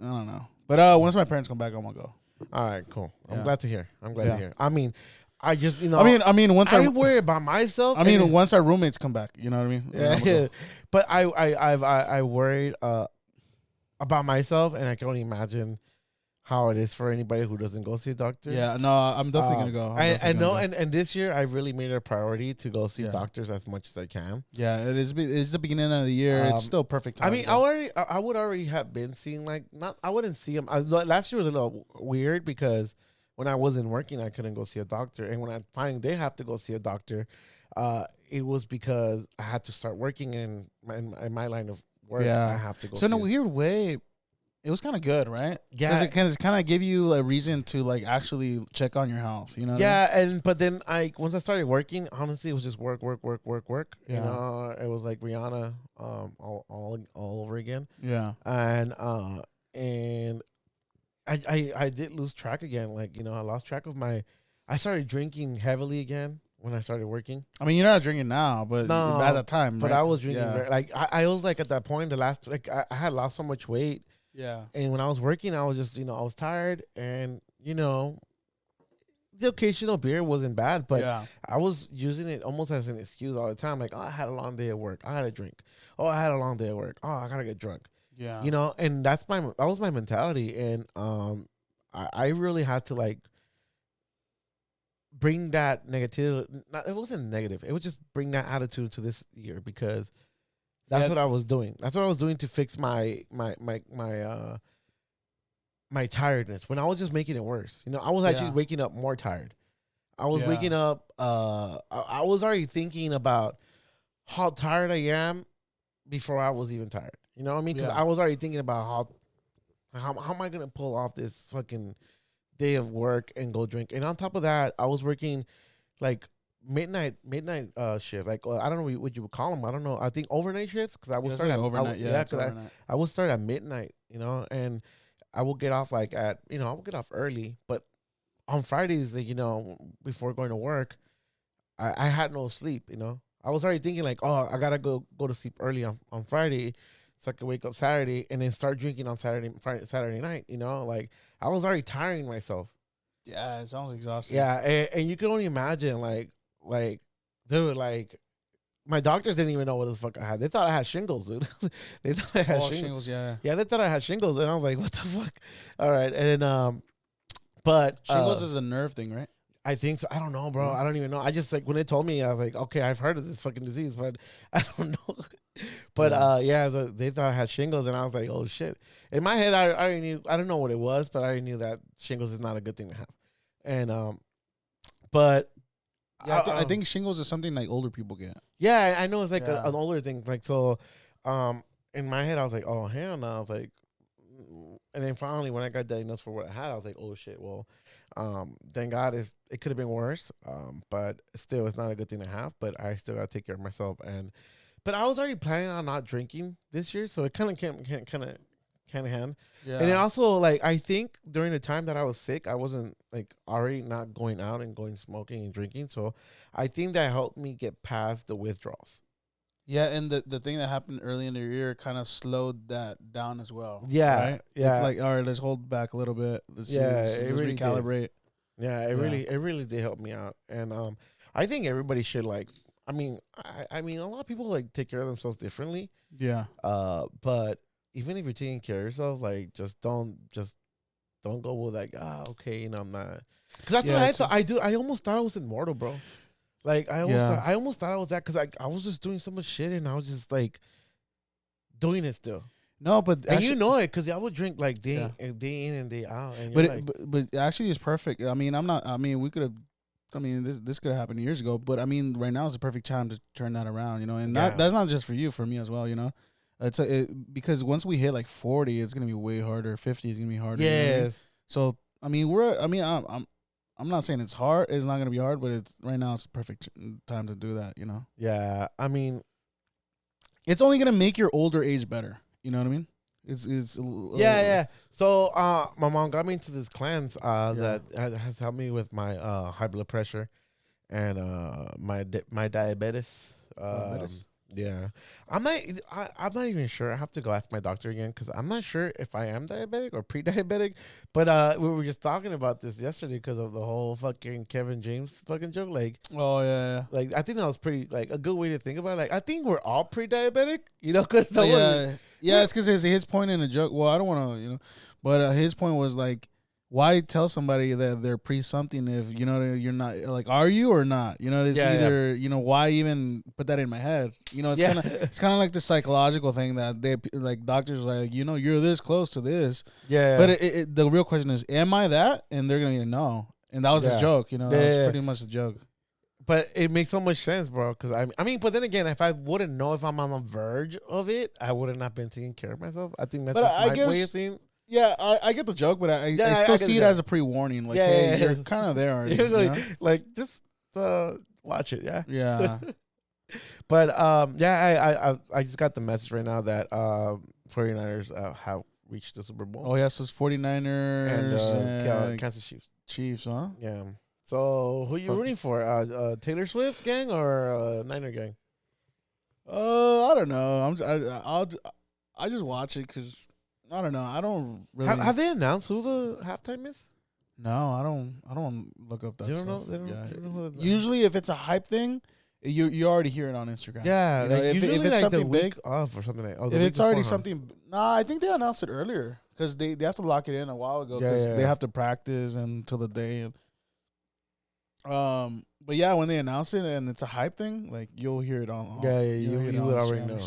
I don't know. But once my parents come back, I'm gonna go. All right, cool. I'm Yeah. glad to hear. to hear. I mean, I just I mean, once I worry about myself. I mean, once our roommates come back, you know what I mean? Yeah. But I worried about myself, and I can only imagine how it is for anybody who doesn't go see a doctor. Yeah, no, I'm definitely gonna go. I know, and this year I really made it a priority to go see doctors as much as I can. Yeah, it's the beginning of the year. It's still perfect time. I mean, I would already have been seeing I wouldn't see them. Last year was a little weird because when I wasn't working, I couldn't go see a doctor, and when I finally did have to go see a doctor, it was because I had to start working in my line of work. Yeah, I have to go. So in a weird way, it was kind of good, right? Yeah, because it kind of gave you a reason to like actually check on your health. You know? Yeah, what I mean? But then once I started working, honestly, it was just work. Yeah. You know, it was like Rihanna, all over again. Yeah. And I did lose track again. Like, you know, I lost track of I started drinking heavily again when I started working. I mean, you're not drinking now, but at that time, but right? I was drinking. I was like at that point, I had lost so much weight. Yeah. And when I was working, I was just, I was tired, and, the occasional beer wasn't bad, but I was using it almost as an excuse all the time. Like, oh, I had a long day at work, I had a drink. Oh, I had a long day at work. Oh, I gotta get drunk. Yeah. And that was my mentality. And I really had to like bring that negativity. It wasn't negative. It would just bring that attitude to this year, because that's what I was doing. That's what I was doing to fix my tiredness, when I was just making it worse. I was actually waking up more tired. I was waking up. I was already thinking about how tired I am before I was even tired. You know what I mean? Because I was already thinking about how am I gonna pull off this fucking day of work and go drink. And on top of that, I was working like midnight shift. Like, I don't know what you would call them. I don't know. I think overnight shifts, because I would start at overnight. I would start at midnight. And I will get off like I will get off early, but on Fridays, like, before going to work, I had no sleep. I was already thinking like, oh, I gotta go to sleep early on Friday, so I could wake up Saturday and then start drinking on Saturday night. Like, I was already tiring myself. Yeah, it sounds exhausting. Yeah, and you can only imagine like they were like, my doctors didn't even know what the fuck I had. They thought I had shingles, dude. They thought I had shingles. Yeah, they thought I had shingles, and I was like, what the fuck? All right, and then but shingles is a nerve thing, right? I think so. I don't know, bro. I don't even know. I just, like, when they told me, I was like, okay, I've heard of this fucking disease, but I don't know. But they thought I had shingles, and I was like, oh shit. In my head, I already knew. I don't know what it was, but I already knew that shingles is not a good thing to have. And but yeah, I think shingles is something like older people get. Yeah, I know it's like an older thing. Like, so, in my head, I was like, oh hell no. I was like, and then finally, when I got diagnosed for what I had, I was like, oh shit. Well, thank God it could have been worse. But still, it's not a good thing to have. But I still gotta take care of myself. But I was already planning on not drinking this year, so it kind of hand. Yeah. And then also, like, I think during the time that I was sick, I wasn't like already not going out and going smoking and drinking. So I think that helped me get past the withdrawals. Yeah, and the thing that happened early in the year kind of slowed that down as well. Yeah, right? Yeah. It's like, all right, let's hold back a little bit. Let's really recalibrate. It really did help me out, and I think everybody should, like. I mean, a lot of people like take care of themselves differently. Yeah. But even if you're taking care of yourself, like, just don't go with like, okay, I'm not. Because that's what I thought. I almost thought I was immortal, bro. Like, I almost thought I was that, because I was just doing so much shit, and I was just like doing it still. No, but and actually, because I would drink like day in and day out. And but actually, it's perfect. I mean, we could have. I mean, this could have happened years ago, but I mean, right now is the perfect time to turn that around. And that's not just for you, for me as well. Because once we hit like 40, it's gonna be way harder. 50 is gonna be harder. Yes. So I mean, I'm I'm not saying it's hard. It's not gonna be hard, but it's right now. It's the perfect time to do that. Yeah, I mean, It's only gonna make your older age better. You know what I mean? It's yeah. So, my mom got me into this cleanse that has helped me with my high blood pressure and my diabetes. Diabetes? Yeah, I'm not. I'm not even sure. I have to go ask my doctor again because I'm not sure if I am diabetic or pre-diabetic. But we were just talking about this yesterday because of the whole fucking Kevin James fucking joke. Oh yeah. Like I think that was pretty like a good way to think about it. Like I think we're all pre-diabetic, because Yeah. It's because his point in the joke. Well, I don't want to, but his point was like, why tell somebody that they're pre something if you're not, like, are you or not? It's either why even put that in my head? It's kind of like the psychological thing that they like doctors are like you're this close to this. Yeah. But the real question is, am I that? And they're gonna know. And that was his joke. That was pretty much the joke. But it makes so much sense, bro. Because I mean, but then again, if I wouldn't know if I'm on the verge of it, I wouldn't have been taking care of myself. I think that's my way of seeing. Yeah, I get the joke, but I still see it as a pre-warning. Like, hey, you're kind of there already. Like, just watch it, yeah. Yeah. But I just got the message right now that 49ers have reached the Super Bowl. Oh yes, those 49ers and Kansas Chiefs. Chiefs, huh? Yeah. So who you rooting for? Taylor Swift gang or Niner gang? I don't know. I just watch it because I don't know. I don't really. Have they announced who the halftime is? No, I don't look up that. You stuff. don't know. They don't know who usually, if it's a hype thing, you already hear it on Instagram. Yeah, if it's like something big off or something like. If it's already something, I think they announced it earlier because they have to lock it in a while ago because they have to practice until the day. But yeah, when they announce it and it's a hype thing, like you'll hear it on. You would already know.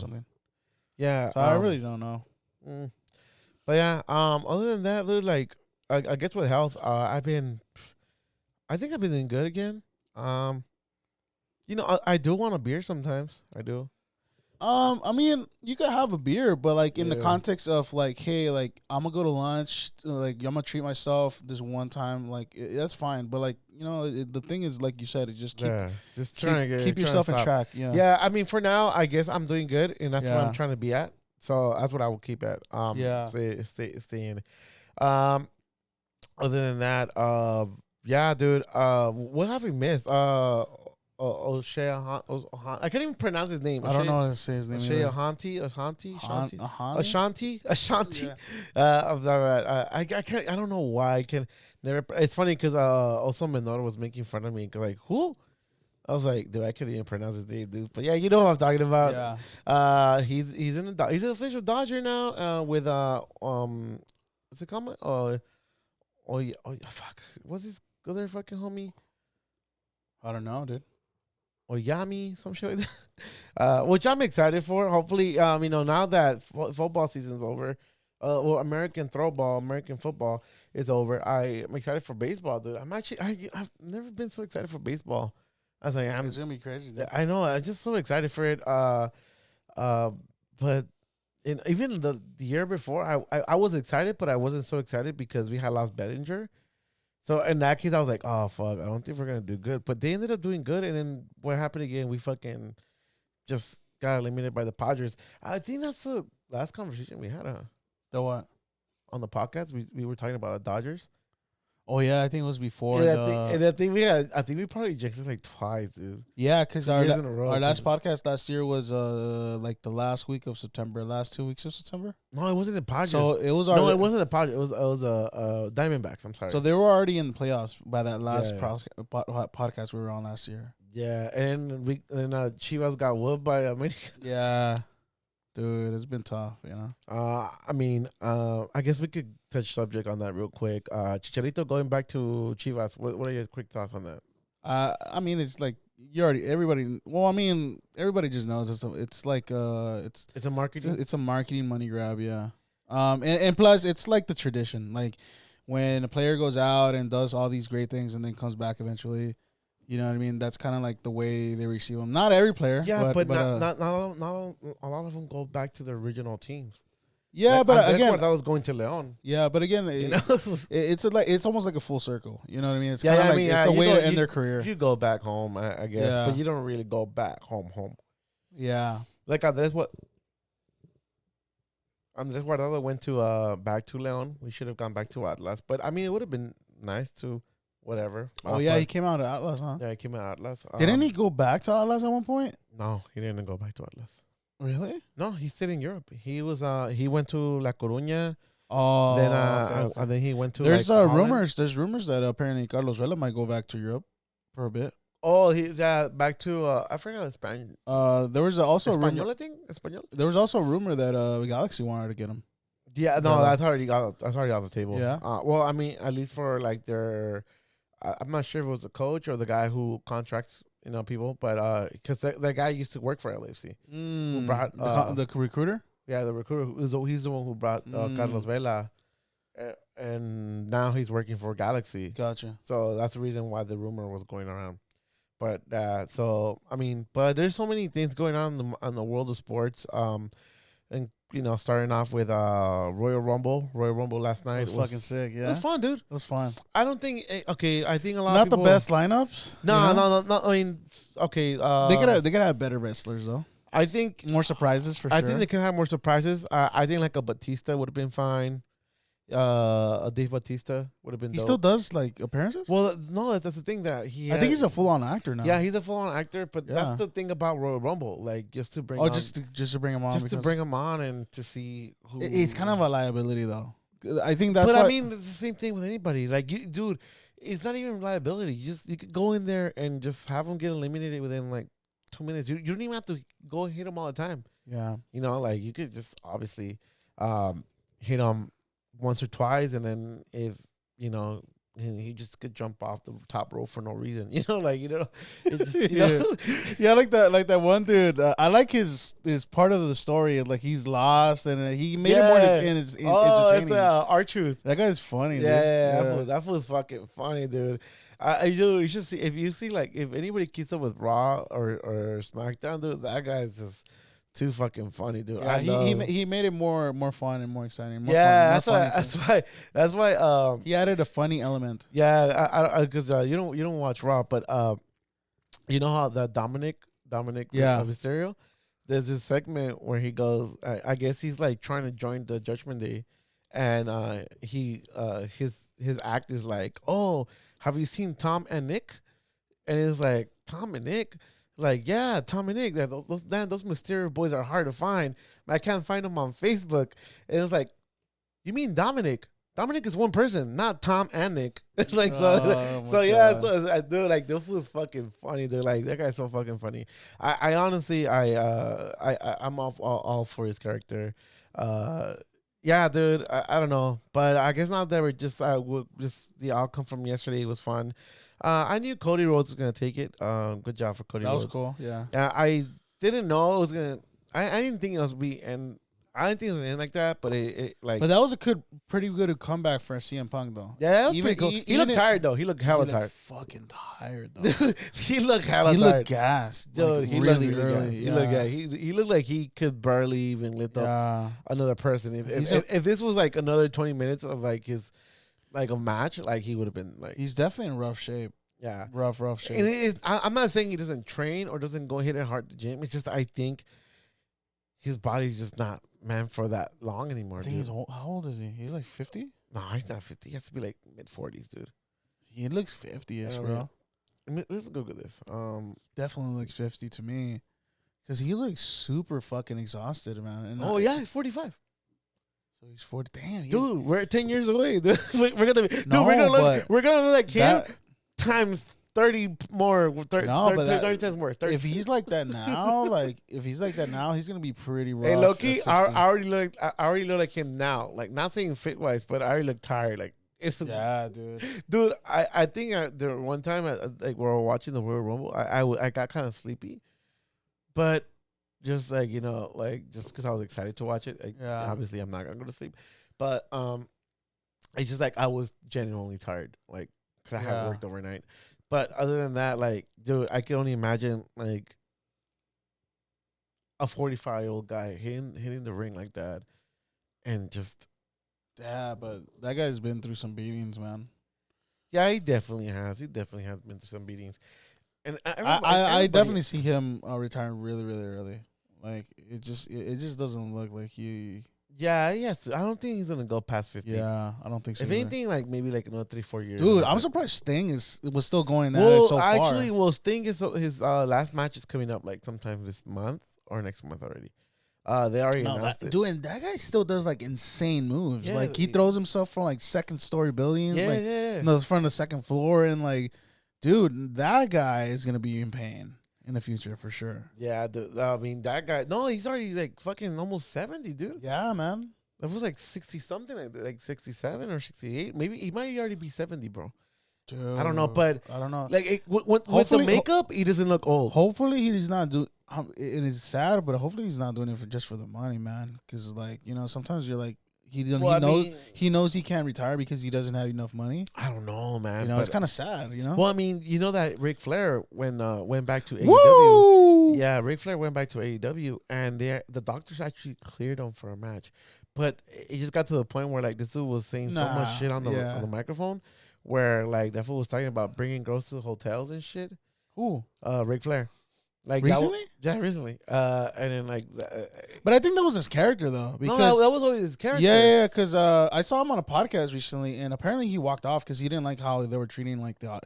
Yeah, so I really don't know. But yeah, other than that, dude, like I guess with health, I think I've been doing good again. I do want a beer sometimes. I do. I mean, you could have a beer, but like in the context of like, hey, like I'm gonna go to lunch, like I'm gonna treat myself this one time, like that's fine. But like the thing is, like you said, it just keep yourself in track. Yeah, yeah. I mean, for now, I guess I'm doing good, and that's what I'm trying to be at. So that's what I will keep at. Stay in. Other than that, yeah, dude. What have we missed? O'Shea, I can't even pronounce his name. I don't know how to say his name. O'Shea Ashanti. I'm sorry. I can't. I don't know why I can never. It's funny because also Menor was making fun of me. Like, who? I was like, dude, I couldn't even pronounce his name, dude. But yeah, you know what I'm talking about. Yeah. He's in he's an official Dodger now. With what's it called? Fuck. What's his other fucking homie? I don't know, dude. Or Yami, some shit like that. Which I'm excited for. Hopefully, now that football season's over, American football is over. I'm excited for baseball, dude. I've never been so excited for baseball as I am. It's gonna be crazy, dude. I know. I'm just so excited for it. But even the year before, I was excited, but I wasn't so excited because we had lost Bellinger. So in that case, I was like, "Oh fuck, I don't think we're gonna do good." But they ended up doing good, and then what happened again? We fucking just got eliminated by the Padres. I think that's the last conversation we had. The what? On the podcast, we were talking about the Dodgers. Oh yeah, I think it was before. I think we probably jinxed it like twice, dude. Yeah, because our last podcast last year was like the last week of September, last 2 weeks of September. No, it wasn't the Padres. So it was it wasn't the Padres. It was Diamondbacks. I'm sorry. So they were already in the playoffs by that last podcast we were on last year. Yeah, and Chivas got whooped by America. Yeah. Dude, it's been tough, I mean, I guess we could touch subject on that real quick. Chicharito going back to Chivas. What are your quick thoughts on that? I mean, it's like everybody just knows it's like it's a marketing. It's a marketing money grab, yeah. And plus it's like the tradition, like when a player goes out and does all these great things and then comes back eventually. You know what I mean? That's kind of like the way they receive them. Not every player. Yeah, but not a lot of them go back to the original teams. Yeah, Like, but Andres again, Guardado was going to Leon. yeah, but again, You know. it's almost like a full circle. You know what I mean? It's Yeah, kind of yeah, I like mean, it's a you way go, to end their career. you go back home, I guess, Yeah. but you don't really go back home. Yeah. Like Andres Guardado went to back to Leon. We should have gone back to Atlas, but I mean, it would have been nice to whatever. Oh yeah, he came out of Atlas, huh? Yeah, he came out Atlas. Didn't he go back to Atlas at one point? No, he didn't go back to Atlas. Really? No, he stayed in Europe. He went to La Coruña. Oh, Then okay. and then he went to There's like Holland. rumors. There's rumors that apparently Carlos Vela might go back to Europe for a bit. Oh, back to I forgot Spanish. There was also a Espanol, rumor. I think Espanol. There was also a rumor that Galaxy wanted to get him. Yeah, no, Vela. that's already off the table. Yeah. Well, I mean, at least for like their, I'm not sure if it was the coach or the guy who contracts people, but because that guy used to work for LAFC. Who brought the recruiter? Yeah, the recruiter. He's the one who brought Carlos Vela, and now he's working for Galaxy. Gotcha. So that's the reason why the rumor was going around. But so I mean, but there's so many things going on in the world of sports. And starting off with Royal Rumble last night It was fucking sick. Yeah, it was fun, dude. It was fun. I don't think I think a lot Not of people, the best lineups. No. I mean, okay. They could have better wrestlers though. I think More surprises for sure. I think they can have more surprises. I think like a Batista would have been fine. A Dave Batista would have been. He dope. still does like appearances. Well, no, that's the thing that I think he's a full on actor now. Yeah, he's a full on actor, but Yeah. that's the thing about Royal Rumble, like just to bring. just to bring him on. just to bring him on and to see who. It's kind of a liability though. I think that's. But why, I mean, it's the same thing with anybody. Like, dude, it's not even liability. You could go in there and just have them get eliminated within like 2 minutes. You don't even have to go hit them all the time. yeah. Like you could just obviously hit them once or twice, and then if he just could jump off the top rope for no reason. It's just, Yeah, like that one dude. I like his part of the story. Like he's lost, and he made it more entertaining. It's R-Truth. That guy's funny. Yeah, dude. that fool's fucking funny, dude. You should see, if you see, like, if anybody keeps up with Raw or SmackDown, dude, that guy's just too fucking funny, dude. Yeah, he made it more fun and more exciting. More That's why. He added a funny element. Yeah, because you don't watch Raw, but you know how the Dominic Mysterio, there's this segment where he goes, I guess he's like trying to join the Judgment Day, and his act is like, oh, have you seen Tom and Nick? And it's like, Tom and Nick. Like, yeah, Tom and Nick. Those Mysterio boys are hard to find. I can't find them on Facebook. And it's like, you mean Dominic? Dominic is one person, not Tom and Nick. Like, I do like, this was fucking funny. They're like, that guy's so fucking funny. I honestly, I'm all for his character. Yeah, dude. I don't know, but I guess now that we're just the outcome from yesterday was fun. I knew Cody Rhodes was gonna take it. Good job for Cody Rhodes. That was cool. Yeah. I didn't know it was gonna. I didn't think it was and I didn't think it was gonna end like that. But it like. But that was pretty good comeback for CM Punk though. Yeah, that was pretty cool. He looked tired though. He looked hella tired. Fucking tired though. He looked hella tired. He looked gassed. Dude, like, he really looked early. He looked he looked like he could barely even lift up another person. If this was like another 20 minutes of like his like a match, like he would have been like. He's definitely in rough shape. Yeah, rough shape. And I'm not saying he doesn't train or doesn't go hit it hard to gym. It's just I think his body's just not meant for that long anymore. I think he's old. How old is he? He's like 50. No, he's not 50. He has to be like mid-40s, dude. He looks 50ish, bro. Let's go with this. Definitely looks 50 to me, because he looks super fucking exhausted, man. And yeah, he's 45. So he's 40. Damn, dude, we're 10 years away. Dude. We're gonna be, no, we're gonna like him times 30 more. 30 times more. 30. If he's like that now, he's gonna be pretty rough. Hey, Loki, I already look like him now. Like, not saying fit wise, but I already look tired. Like, yeah, dude. Dude, I think there one time like we were watching the Royal Rumble, I got kind of sleepy, but just like like just because I was excited to watch it. Obviously, I'm not gonna go to sleep, but it's just like I was genuinely tired, like because I had worked overnight. But other than that, like, dude, I can only imagine like a 45-year-old guy hitting the ring like that, and just Yeah, but that guy's been through some beatings, man. yeah, he definitely has. He definitely has been through some beatings, and I everybody. definitely see him retiring really, really early. Like it just doesn't look like he. Yeah, yes. I don't think he's gonna go past 50. Yeah, I don't think so. If Either. anything, like maybe like another 3-4 years. Dude, That's I'm it. surprised Sting was still going that Well, so actually, far. well, Sting is his last match is coming up like sometime this month or next month already. They already No, announced it. that guy still does like insane moves. Yeah, Like he throws himself from like second story buildings, Yeah, like yeah. in the front of the second floor, and like, dude, that guy is gonna be in pain in the future for sure. Yeah, I mean that guy. No, he's already like fucking almost 70, dude. Yeah, man. That was like 60 something, like 67 or 68. Maybe he might already be 70, bro. Dude, I don't know, but I don't know. like with the Hopefully- makeup, he doesn't look old. Hopefully he's not do. It is sad, but hopefully he's not doing it just for the money, man. Because like sometimes you're like he knows he can't retire because he doesn't have enough money. I don't know, man. It's kind of sad, Well, I mean, you know that Ric Flair went back to AEW. Woo! Yeah, Ric Flair went back to AEW, and the doctors actually cleared him for a match, but it just got to the point where like this dude was saying so much shit on the microphone, where like that fool was talking about bringing girls to hotels and shit. Who? Ric Flair. Like recently? Recently. And then like, but I think that was his character though. Because no, that was always his character. Yeah. Because I saw him on a podcast recently, and apparently he walked off because he didn't like how they were treating like the.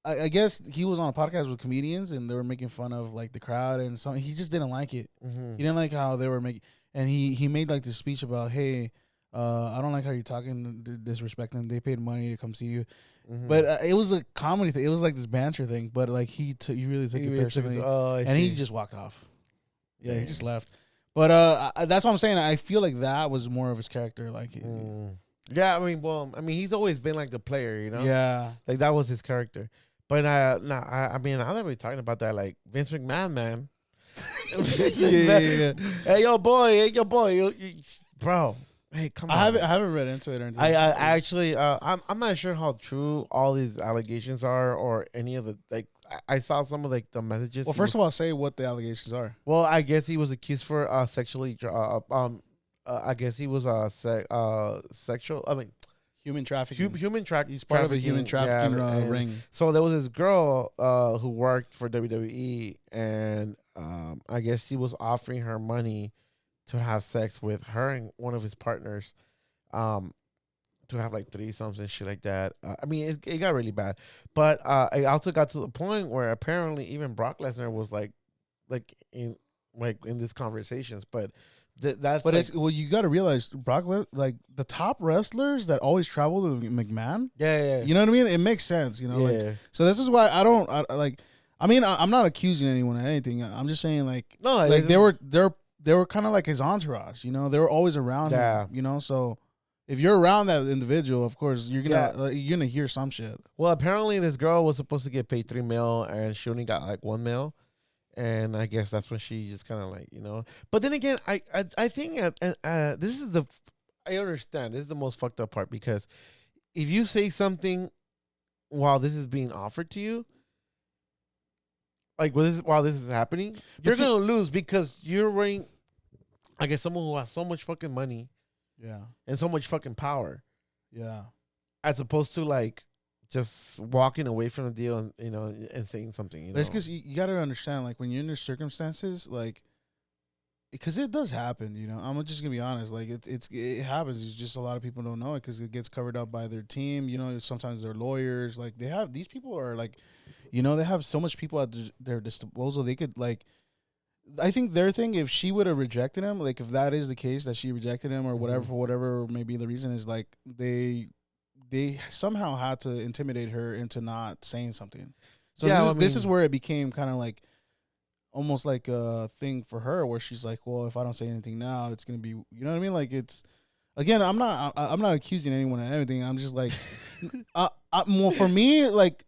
I guess he was on a podcast with comedians, and they were making fun of like the crowd, and so he just didn't like it. Mm-hmm. He didn't like how they were making, and he made like this speech about, hey, I don't like how you're talking, disrespecting them. They paid money to come see you. Mm-hmm. But it was a comedy thing. It was like this banter thing. But like he really took it personally, and he just walked off. Yeah, he just left. But that's what I'm saying. I feel like that was more of his character. Like, yeah, I mean, he's always been like the player, Yeah, like that was his character. But I mean, now that we're talking about that, like Vince McMahon, man. Yeah. Hey, yo, boy, bro. Hey, come on. I haven't read into it or anything. I actually, I'm not sure how true all these allegations are or any of the like. I saw some of like the messages. Well, first of all, say what the allegations are. Well, I guess he was accused for sexually. I guess he was sexual. I mean, human trafficking. He's part of a human trafficking ring. So there was this girl who worked for WWE, and I guess she was offering her money to have sex with her and one of his partners, to have like threesomes and shit like that. I mean, it got really bad, but it also got to the point where apparently even Brock Lesnar was like in these conversations, but. That's but like, it's you got to realize like the top wrestlers that always travel to McMahon. Yeah. You know what I mean? It makes sense. Like so. This is why I mean, I'm not accusing anyone of anything. I'm just saying like they were kind of like his entourage. They were always around him. So if you're around that individual, of course you're gonna hear some shit. Well, apparently this girl was supposed to get paid $3 million and she only got like $1 million. And I guess that's when she just kind of like, But then again, I think this is I understand. This is the most fucked up part because if you say something while this is being offered to you, like while this is happening, you're going to lose because you're wearing, I guess, someone who has so much fucking money. Yeah. And so much fucking power. Yeah. As opposed to like, just walking away from the deal and and saying something. It's because you got to understand, like when you're in those circumstances, like because it does happen. I'm just gonna be honest. Like it happens. It's just a lot of people don't know it because it gets covered up by their team. Sometimes their lawyers. Like these people are like, they have so much people at their disposal. They could like. I think their thing, if she would have rejected him, like if that is the case that she rejected him or whatever, for whatever maybe the reason is, like they somehow had to intimidate her into not saying something. So this is where it became kind of like almost like a thing for her where she's like, well, if I don't say anything now, it's going to be, you know what I mean? Like it's, again, I'm not accusing anyone of anything. I'm just like, well, for me, like,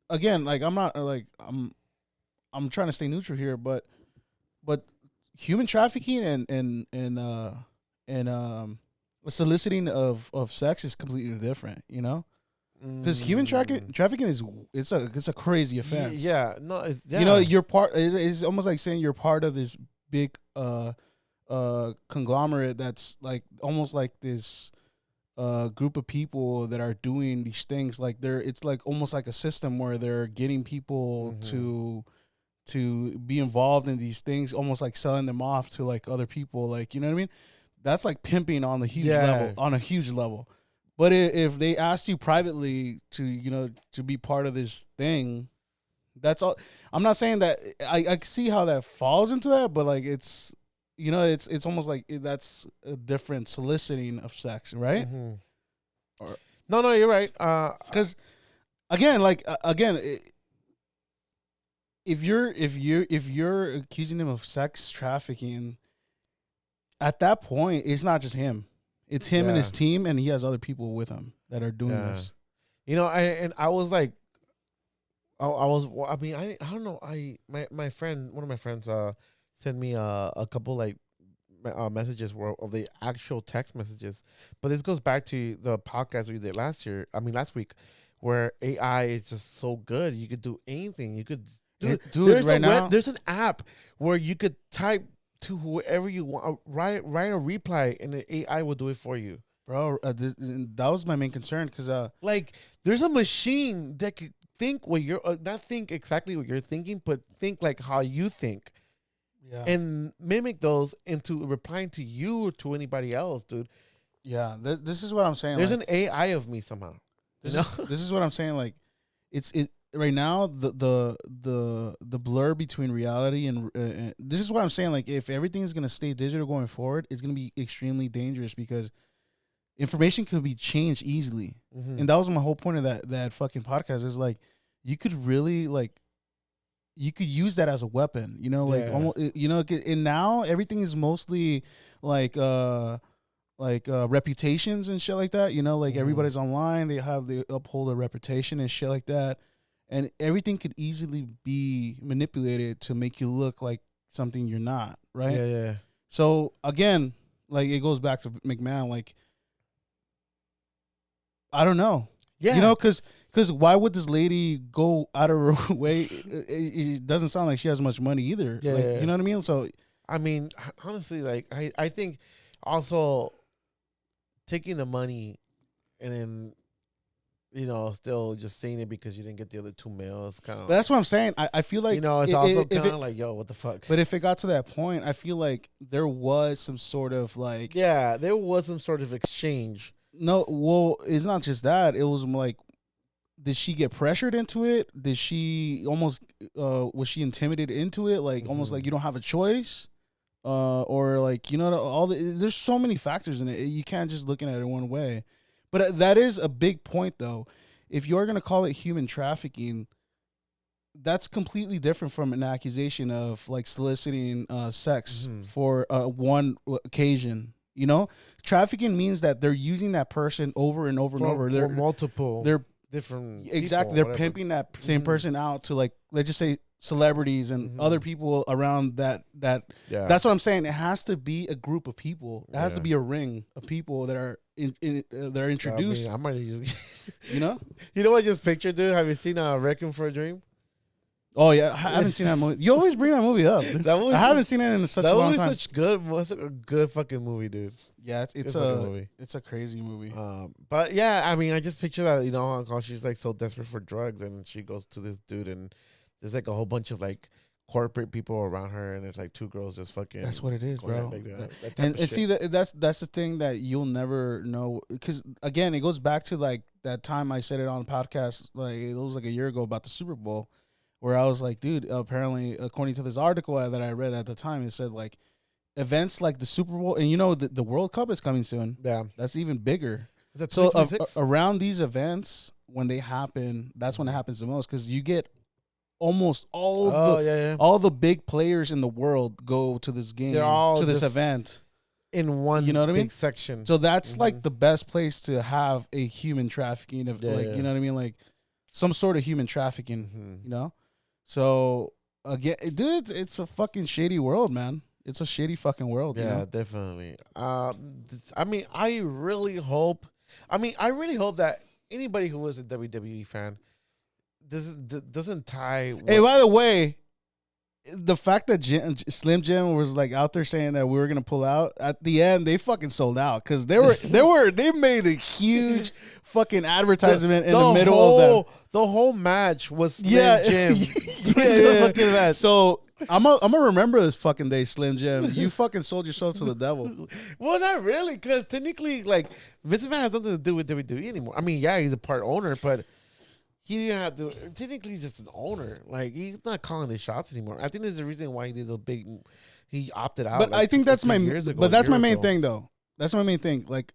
again, like I'm not like, I'm trying to stay neutral here, but human trafficking and soliciting of sex is completely different, because human trafficking is it's a crazy offense. Yeah, no, it's, yeah. You're part. It's almost like saying you're part of this big conglomerate that's like almost like this group of people that are doing these things. Like it's like almost like a system where they're getting people to be involved in these things, almost like selling them off to like other people. Like, you know what I mean? That's like pimping on the huge level, on a huge level. But if they asked you privately to, you know, to be part of this thing, that's all. I'm not saying that I see how that falls into that, but like it's, you know, it's almost like that's a different soliciting of sex, right? Mm-hmm. Or, no, you're right. Because again, like if you're accusing him of sex trafficking, at that point, it's not just him. It's him and his team, and he has other people with him that are doing this. You know, I was like, I mean, I don't know. My friend, one of my friends, sent me a couple like messages of the actual text messages. But this goes back to the podcast we did last week, where AI is just so good. You could do anything. You could do. There's an app where you could type to whoever you want, write a reply, and the AI will do it for you, bro. That was my main concern because like there's a machine that could think what you're not think exactly what you're thinking, but think like how you think, and mimic those into replying to you or to anybody else, dude. Yeah, this is what I'm saying. There's an AI of me somehow. This is what I'm saying. Like, it's right now the blur between reality and this is what I'm saying. Like, if everything is gonna stay digital going forward, it's gonna be extremely dangerous because information can be changed easily. Mm-hmm. And that was my whole point of that fucking podcast. Is like you could really you could use that as a weapon. You know, like almost, you know, and now everything is mostly like reputations and shit like that. You know, like everybody's online. They uphold a reputation and shit like that. And everything could easily be manipulated to make you look like something you're not, right? Yeah. So again, like it goes back to McMahon. Like, I don't know. Yeah. You know, because why would this lady go out of her way? It doesn't sound like she has much money either. Yeah, like, you know what I mean? So, I mean, honestly, like I think also taking the money and then, you know, still just saying it because you didn't get the other 2 mils, kind of. That's what I'm saying. I feel like, you know, it's also kind of like, yo, what the fuck? But if it got to that point, I feel like there was some sort of like, there was some sort of exchange. No, well, it's not just that. It was like, did she get pressured into it? Did she almost was she intimidated into it? Like almost like you don't have a choice, or like, you know, there's so many factors in it. You can't just looking at it one way. But that is a big point, though. If you're gonna call it human trafficking, that's completely different from an accusation of like soliciting sex for one occasion. You know, trafficking means that they're using that person over and over and over. They're multiple. They're different. Exactly. They're pimping that same person out to, like, let's just say celebrities and other people around that. That's what I'm saying. It has to be a group of people. It has to be a ring of people that are that are introduced. I might you know. You know what I just pictured, dude? Have you seen Requiem for a Dream? Oh yeah, I haven't seen that movie. You always bring that movie up. I haven't seen it in such a long time. That's a good fucking movie, dude. Yeah, it's a crazy movie. But yeah, I mean, I just picture that, you know, how she's like so desperate for drugs, and she goes to this dude, and there's like a whole bunch of like corporate people around her, and there's like 2 girls just fucking. That's what it is, bro. And see that's the thing that you'll never know, because again, it goes back to like that time I said it on the podcast, like it was like a year ago about the Super Bowl. Where I was like, dude, apparently, according to this article that I read at the time, it said, like, events like the Super Bowl, and, you know, the World Cup is coming soon. Yeah. That's even bigger. Is that so around these events, when they happen, that's when it happens the most, because you get almost all the big players in the world go to this game, to this event. In one, you know what I mean? Section. So that's, like, the best place to have a human trafficking of, you know what I mean? Like, some sort of human trafficking, you know? So again, dude, it's a fucking shady world, man. It's a shady fucking world. Yeah, you know? Definitely. I mean, I really hope that anybody who is a WWE fan doesn't tie. Hey, by the way, the fact that Slim Jim was like out there saying that we were gonna pull out at the end, they fucking sold out because they made a huge fucking advertisement in the middle of that. The whole match was Slim Jim. Yeah. So I'm gonna remember this fucking day, Slim Jim. You fucking sold yourself to the devil. Well, not really, because technically, like, Vince McMahon has nothing to do with WWE anymore. I mean, yeah, he's a part owner, but he didn't have to. Technically, he's just an owner. Like, he's not calling the shots anymore. I think there's a reason why he did a big. He opted out. But like, I think that's my. But that's my main ago. thing, though. That's my main thing. Like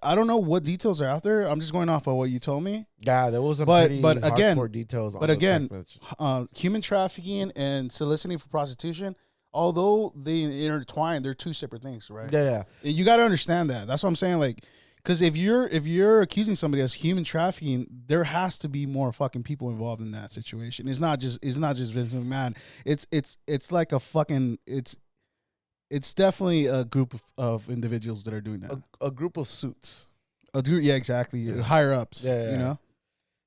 I don't know what details are out there. I'm just going off of what you told me. Yeah, there was some but pretty again, hardcore details. But again, human trafficking and soliciting for prostitution, although they intertwine, they're two separate things, right? Yeah. You got to understand that. That's what I'm saying. Like, because if you're accusing somebody of human trafficking, there has to be more fucking people involved in that situation. It's not just Vince McMahon. It's like a fucking it's definitely a group of individuals that are doing that. A group of suits. Yeah, exactly. Yeah. Higher ups. Yeah. You know.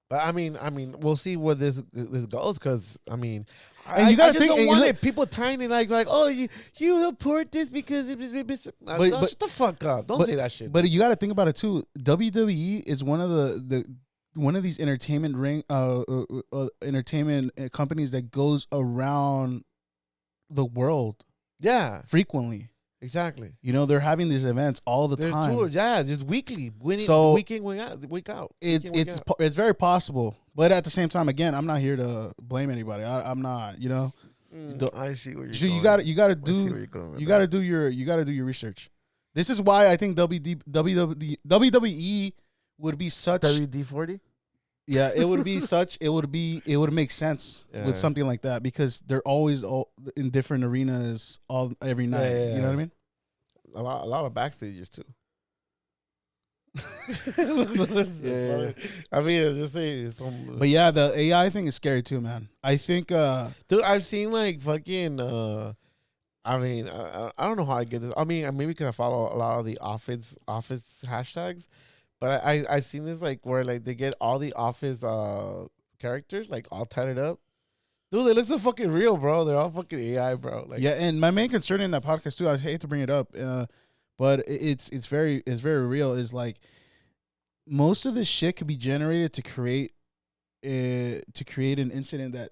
But I mean, we'll see where this goes, because I mean, and you gotta I just think, don't want it, people tiny like oh you support this because shut the fuck up. Don't say that shit. But you got to think about it too. WWE is one of one of these entertainment entertainment companies that goes around the world. Yeah, frequently. Exactly. You know, they're having these events all the time. Tours, yeah, just weekly. So week in, week out. It's very possible, but at the same time, again, I'm not here to blame anybody. I'm not. You know. I see what you're. So you got to do your research. This is why I think WWE would be such WD-40. Yeah, it would make sense with something like that, because they're always in different arenas every night. Yeah. You know what I mean? A lot of backstages too. Yeah. I mean, it's just saying. But yeah, the AI thing is scary too, man. I think, dude, I've seen like fucking. I mean, I don't know how I get this. I mean, maybe because I follow a lot of the office hashtags. But I seen this like where like they get all the Office characters like all tatted up. Dude, they look so fucking real, bro. They're all fucking AI, bro. Like, yeah, and my main concern in that podcast too, I hate to bring it up, but it's very real. Is like most of this shit could be generated to create an incident that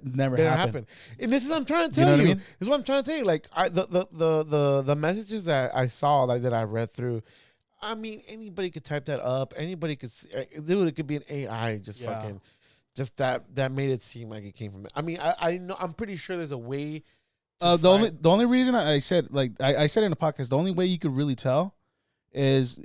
never happened. And this is what I'm trying to tell you. What I mean? This is what I'm trying to tell you. Like the messages that I saw, like that I read through. I mean, anybody could type that up. Anybody could, dude. It could be an AI, just fucking, just that made it seem like it came from. I mean, I know. I'm pretty sure there's a way. The only reason I said, like I said in the podcast, the only way you could really tell is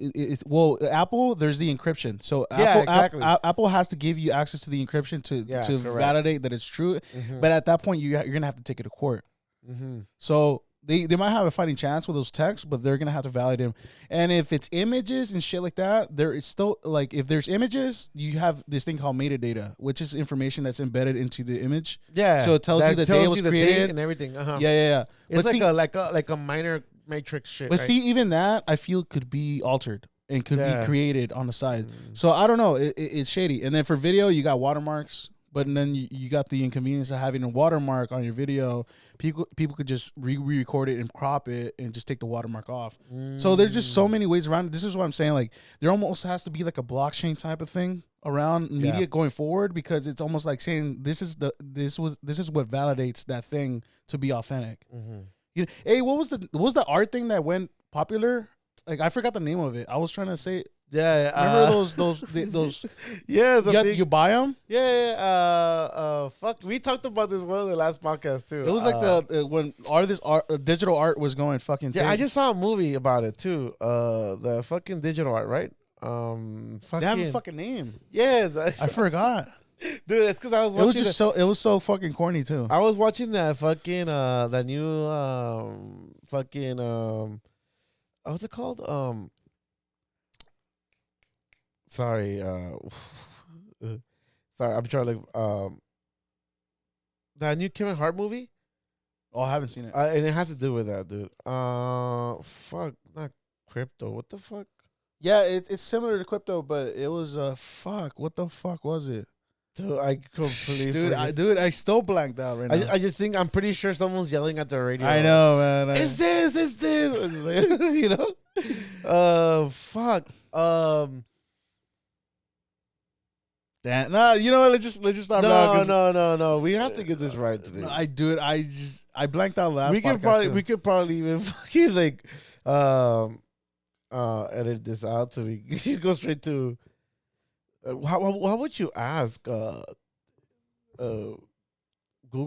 Apple. There's the encryption, so Apple has to give you access to the encryption to validate that it's true. Mm-hmm. But at that point, you're gonna have to take it to court. Mm-hmm. So. They might have a fighting chance with those texts, but they're gonna have to validate them. And if it's images and shit like that, there is still like if there's images, you have this thing called metadata, which is information that's embedded into the image. Yeah. So it tells you the day it was created and everything. Uh-huh. Yeah. It's like a minor matrix shit. But see, even that I feel could be altered and could be created on the side. So I don't know. It's shady. And then for video, you got watermarks. But then you got the inconvenience of having a watermark on your video. People could just re-record it and crop it and just take the watermark off. So there's just so many ways around it. This is what I'm saying. Like there almost has to be like a blockchain type of thing around media going forward, because it's almost like saying this is what validates that thing to be authentic. Mm-hmm. You know, hey, what was the art thing that went popular? Like I forgot the name of it. I was trying to say it. Yeah, remember those? Yeah, you buy them. Yeah. Fuck, we talked about this one of the last podcasts too. It was like when digital art was going fucking. Yeah, I just saw a movie about it too. The fucking digital art, right? They have a fucking name. Yes, I forgot. Dude, it's because I was watching. It was so fucking corny too. I was watching that fucking that new what's it called? Sorry, I'm trying to that new Kevin Hart movie. Oh, I haven't seen it, and it has to do with that, dude. Fuck, not crypto. What the fuck? Yeah, it's similar to crypto, but it was fuck. What the fuck was it? Dude, I completely I still blanked out right now. I just think I'm pretty sure someone's yelling at the radio. I know, man. It's this. It's like, you know. Fuck. Damn. No, you know what? Let's just stop now. No. We have to get this right today. No, I do it. I blanked out last. We could probably even fucking like edit this out so we go straight to. How would you ask Google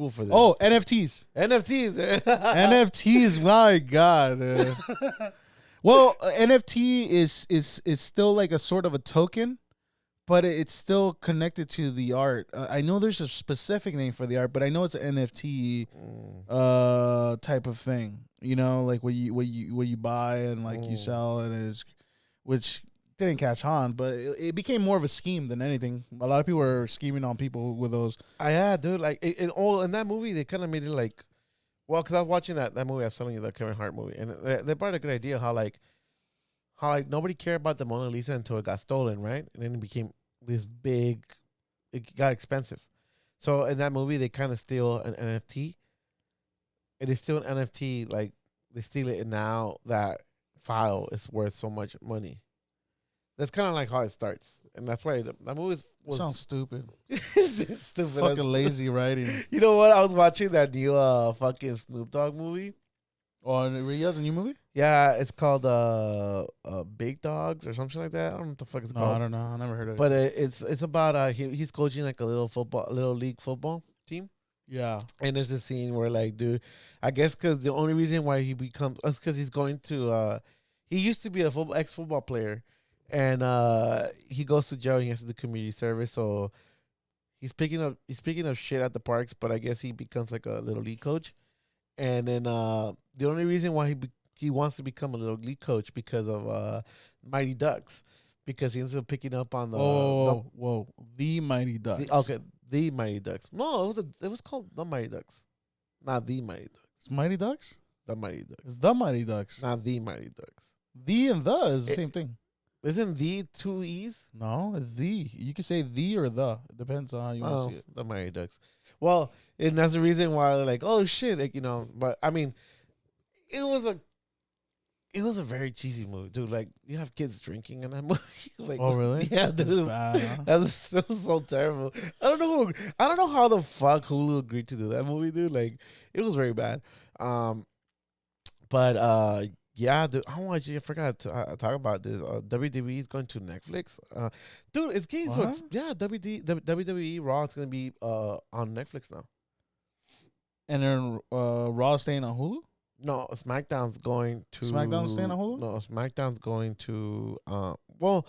for this? Oh, NFTs. NFTs. My God. Well, NFT is still like a sort of a token, but it's still connected to the art. I know there's a specific name for the art, but I know it's an NFT type of thing. You know, like what you buy and like you sell, and it's which didn't catch on, but it became more of a scheme than anything. A lot of people were scheming on people with those. Yeah, dude. Like in that movie, they kind of made it like, well, because I was watching that movie. I was telling you, the Kevin Hart movie, and they brought a good idea how nobody cared about the Mona Lisa until it got stolen, right? And then it became this big. It got expensive. So in that movie, they kind of steal an NFT. It is still an NFT. Like they steal it, and now that file is worth so much money. That's kind of like how it starts, and that's why that movie was sounds stupid. Stupid. Fucking lazy writing. You know what? I was watching that new fucking Snoop Dogg movie. Oh, he has a new movie? Yeah, it's called Big Dogs or something like that. I don't know what the fuck it's called. I don't know. I never heard of it. But it's about he's coaching like a little league football team. Yeah. And there's this scene where like, dude, I guess because the only reason why he becomes is because he's going to he used to be a ex-football player. And he goes to jail and he has to do community service. So he's picking up shit at the parks, but I guess he becomes like a little league coach. And then the only reason why he wants to become a little league coach because of Mighty Ducks, because he ends up picking up on the the Mighty Ducks. The Mighty Ducks. No, it was called the Mighty Ducks, not the Mighty Ducks. It's Mighty Ducks. The Mighty Ducks. It's the Mighty Ducks. Not the Mighty Ducks. The and the is the same thing. Isn't the two E's? No, it's the. You can say the or the. It depends on how you want to see it. The Mighty Ducks. Well, and that's the reason why they're like, oh shit, like, you know. But I mean, it was a very cheesy movie, dude. Like you have kids drinking in that movie. Like, oh really? Yeah, dude. Bad, huh? That was so terrible. I don't know how the fuck Hulu agreed to do that movie, dude. Like it was very bad. But yeah, dude. I forgot to talk about this. WWE is going to Netflix. Dude, it's getting WWE Raw is going to be on Netflix now. And then Raw staying on Hulu? No, SmackDown's going to SmackDown's staying on Hulu? No, SmackDown's going to well,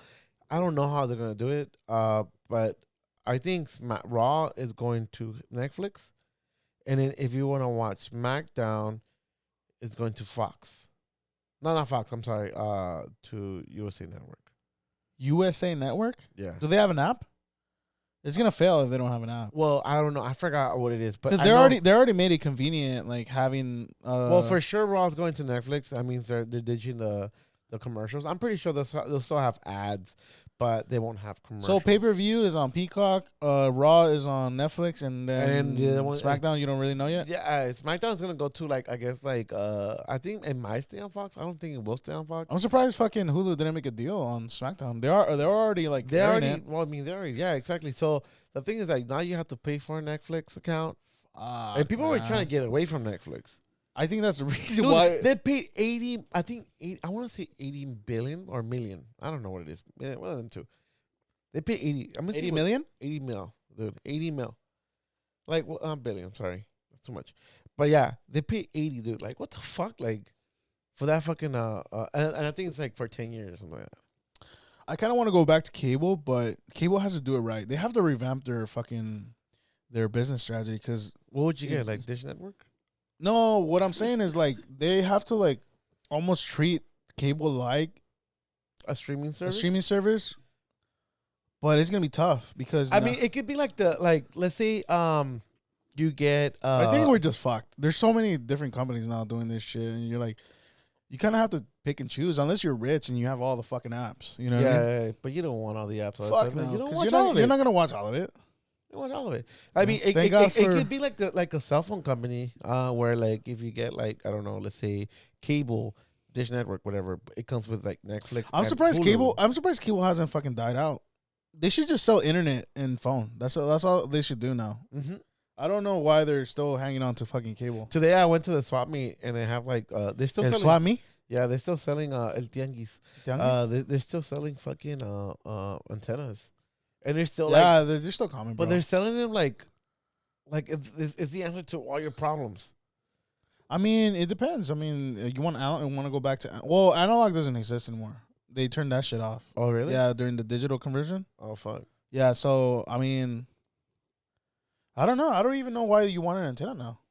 I don't know how they're going to do it. But I think Raw is going to Netflix. And then if you want to watch SmackDown, it's going to Fox. No, not Fox. I'm sorry. To USA Network. USA Network? Yeah. Do they have an app? It's gonna fail if they don't have an app. Well, I don't know. I forgot what it is, but because they already made it convenient, like having. Well, for sure, Raw's going to Netflix. That means they're ditching the commercials. I'm pretty sure they'll still have ads, but they won't have commercials. So pay-per-view is on Peacock, Raw is on Netflix, and then SmackDown you don't really know yet? Yeah, SmackDown's going to go to, like, I guess, like, I think it might stay on Fox. I don't think it will stay on Fox. I'm surprised fucking Hulu didn't make a deal on SmackDown. They're already, like, yeah, exactly. So the thing is, like, now you have to pay for a Netflix account. And people were trying to get away from Netflix. I think that's the reason why they paid 80. I think I want to say 80 billion or million. I don't know what it is. One of them two. They paid 80. I'm gonna 80 million. 80 mil, dude. 80 mil. Like billion. Sorry, that's too much. But yeah, they paid 80, dude. Like what the fuck? Like for that fucking and I think it's like for 10 years or something like that. I kind of want to go back to cable, but cable has to do it right. They have to revamp their business strategy because what would you get, like Dish Network? No, what I'm saying is like they have to like almost treat cable like a streaming service. But it's gonna be tough because I mean it could be like let's say you get I think we're just fucked. There's so many different companies now doing this shit, and you're like you kind of have to pick and choose unless you're rich and you have all the fucking apps. You know? Yeah, what I mean? but you don't want all the apps. Fuck no, because you're not gonna watch all of it. I watch all of it. I mean, it Thank God for- could be like a cell phone company, where like if you get like I don't know, let's say cable, Dish Network, whatever, it comes with like Netflix. I'm and surprised Hulu. cable. I'm surprised cable hasn't fucking died out. They should just sell internet and phone. That's all they should do now. Mm-hmm. I don't know why they're still hanging on to fucking cable. Today I went to the swap meet and they have like they're still selling. Swap me? Yeah, they're still selling El Tianguis. They're still selling fucking antennas, and they're still they're still common, bro. but they're selling them like it's the answer to all your problems. I mean, it depends. I mean, you want to go back to analog doesn't exist anymore. They turned that shit off. Oh really? Yeah, during the digital conversion. Oh fuck. Yeah, so I mean, I don't know. I don't even know why you want an antenna now,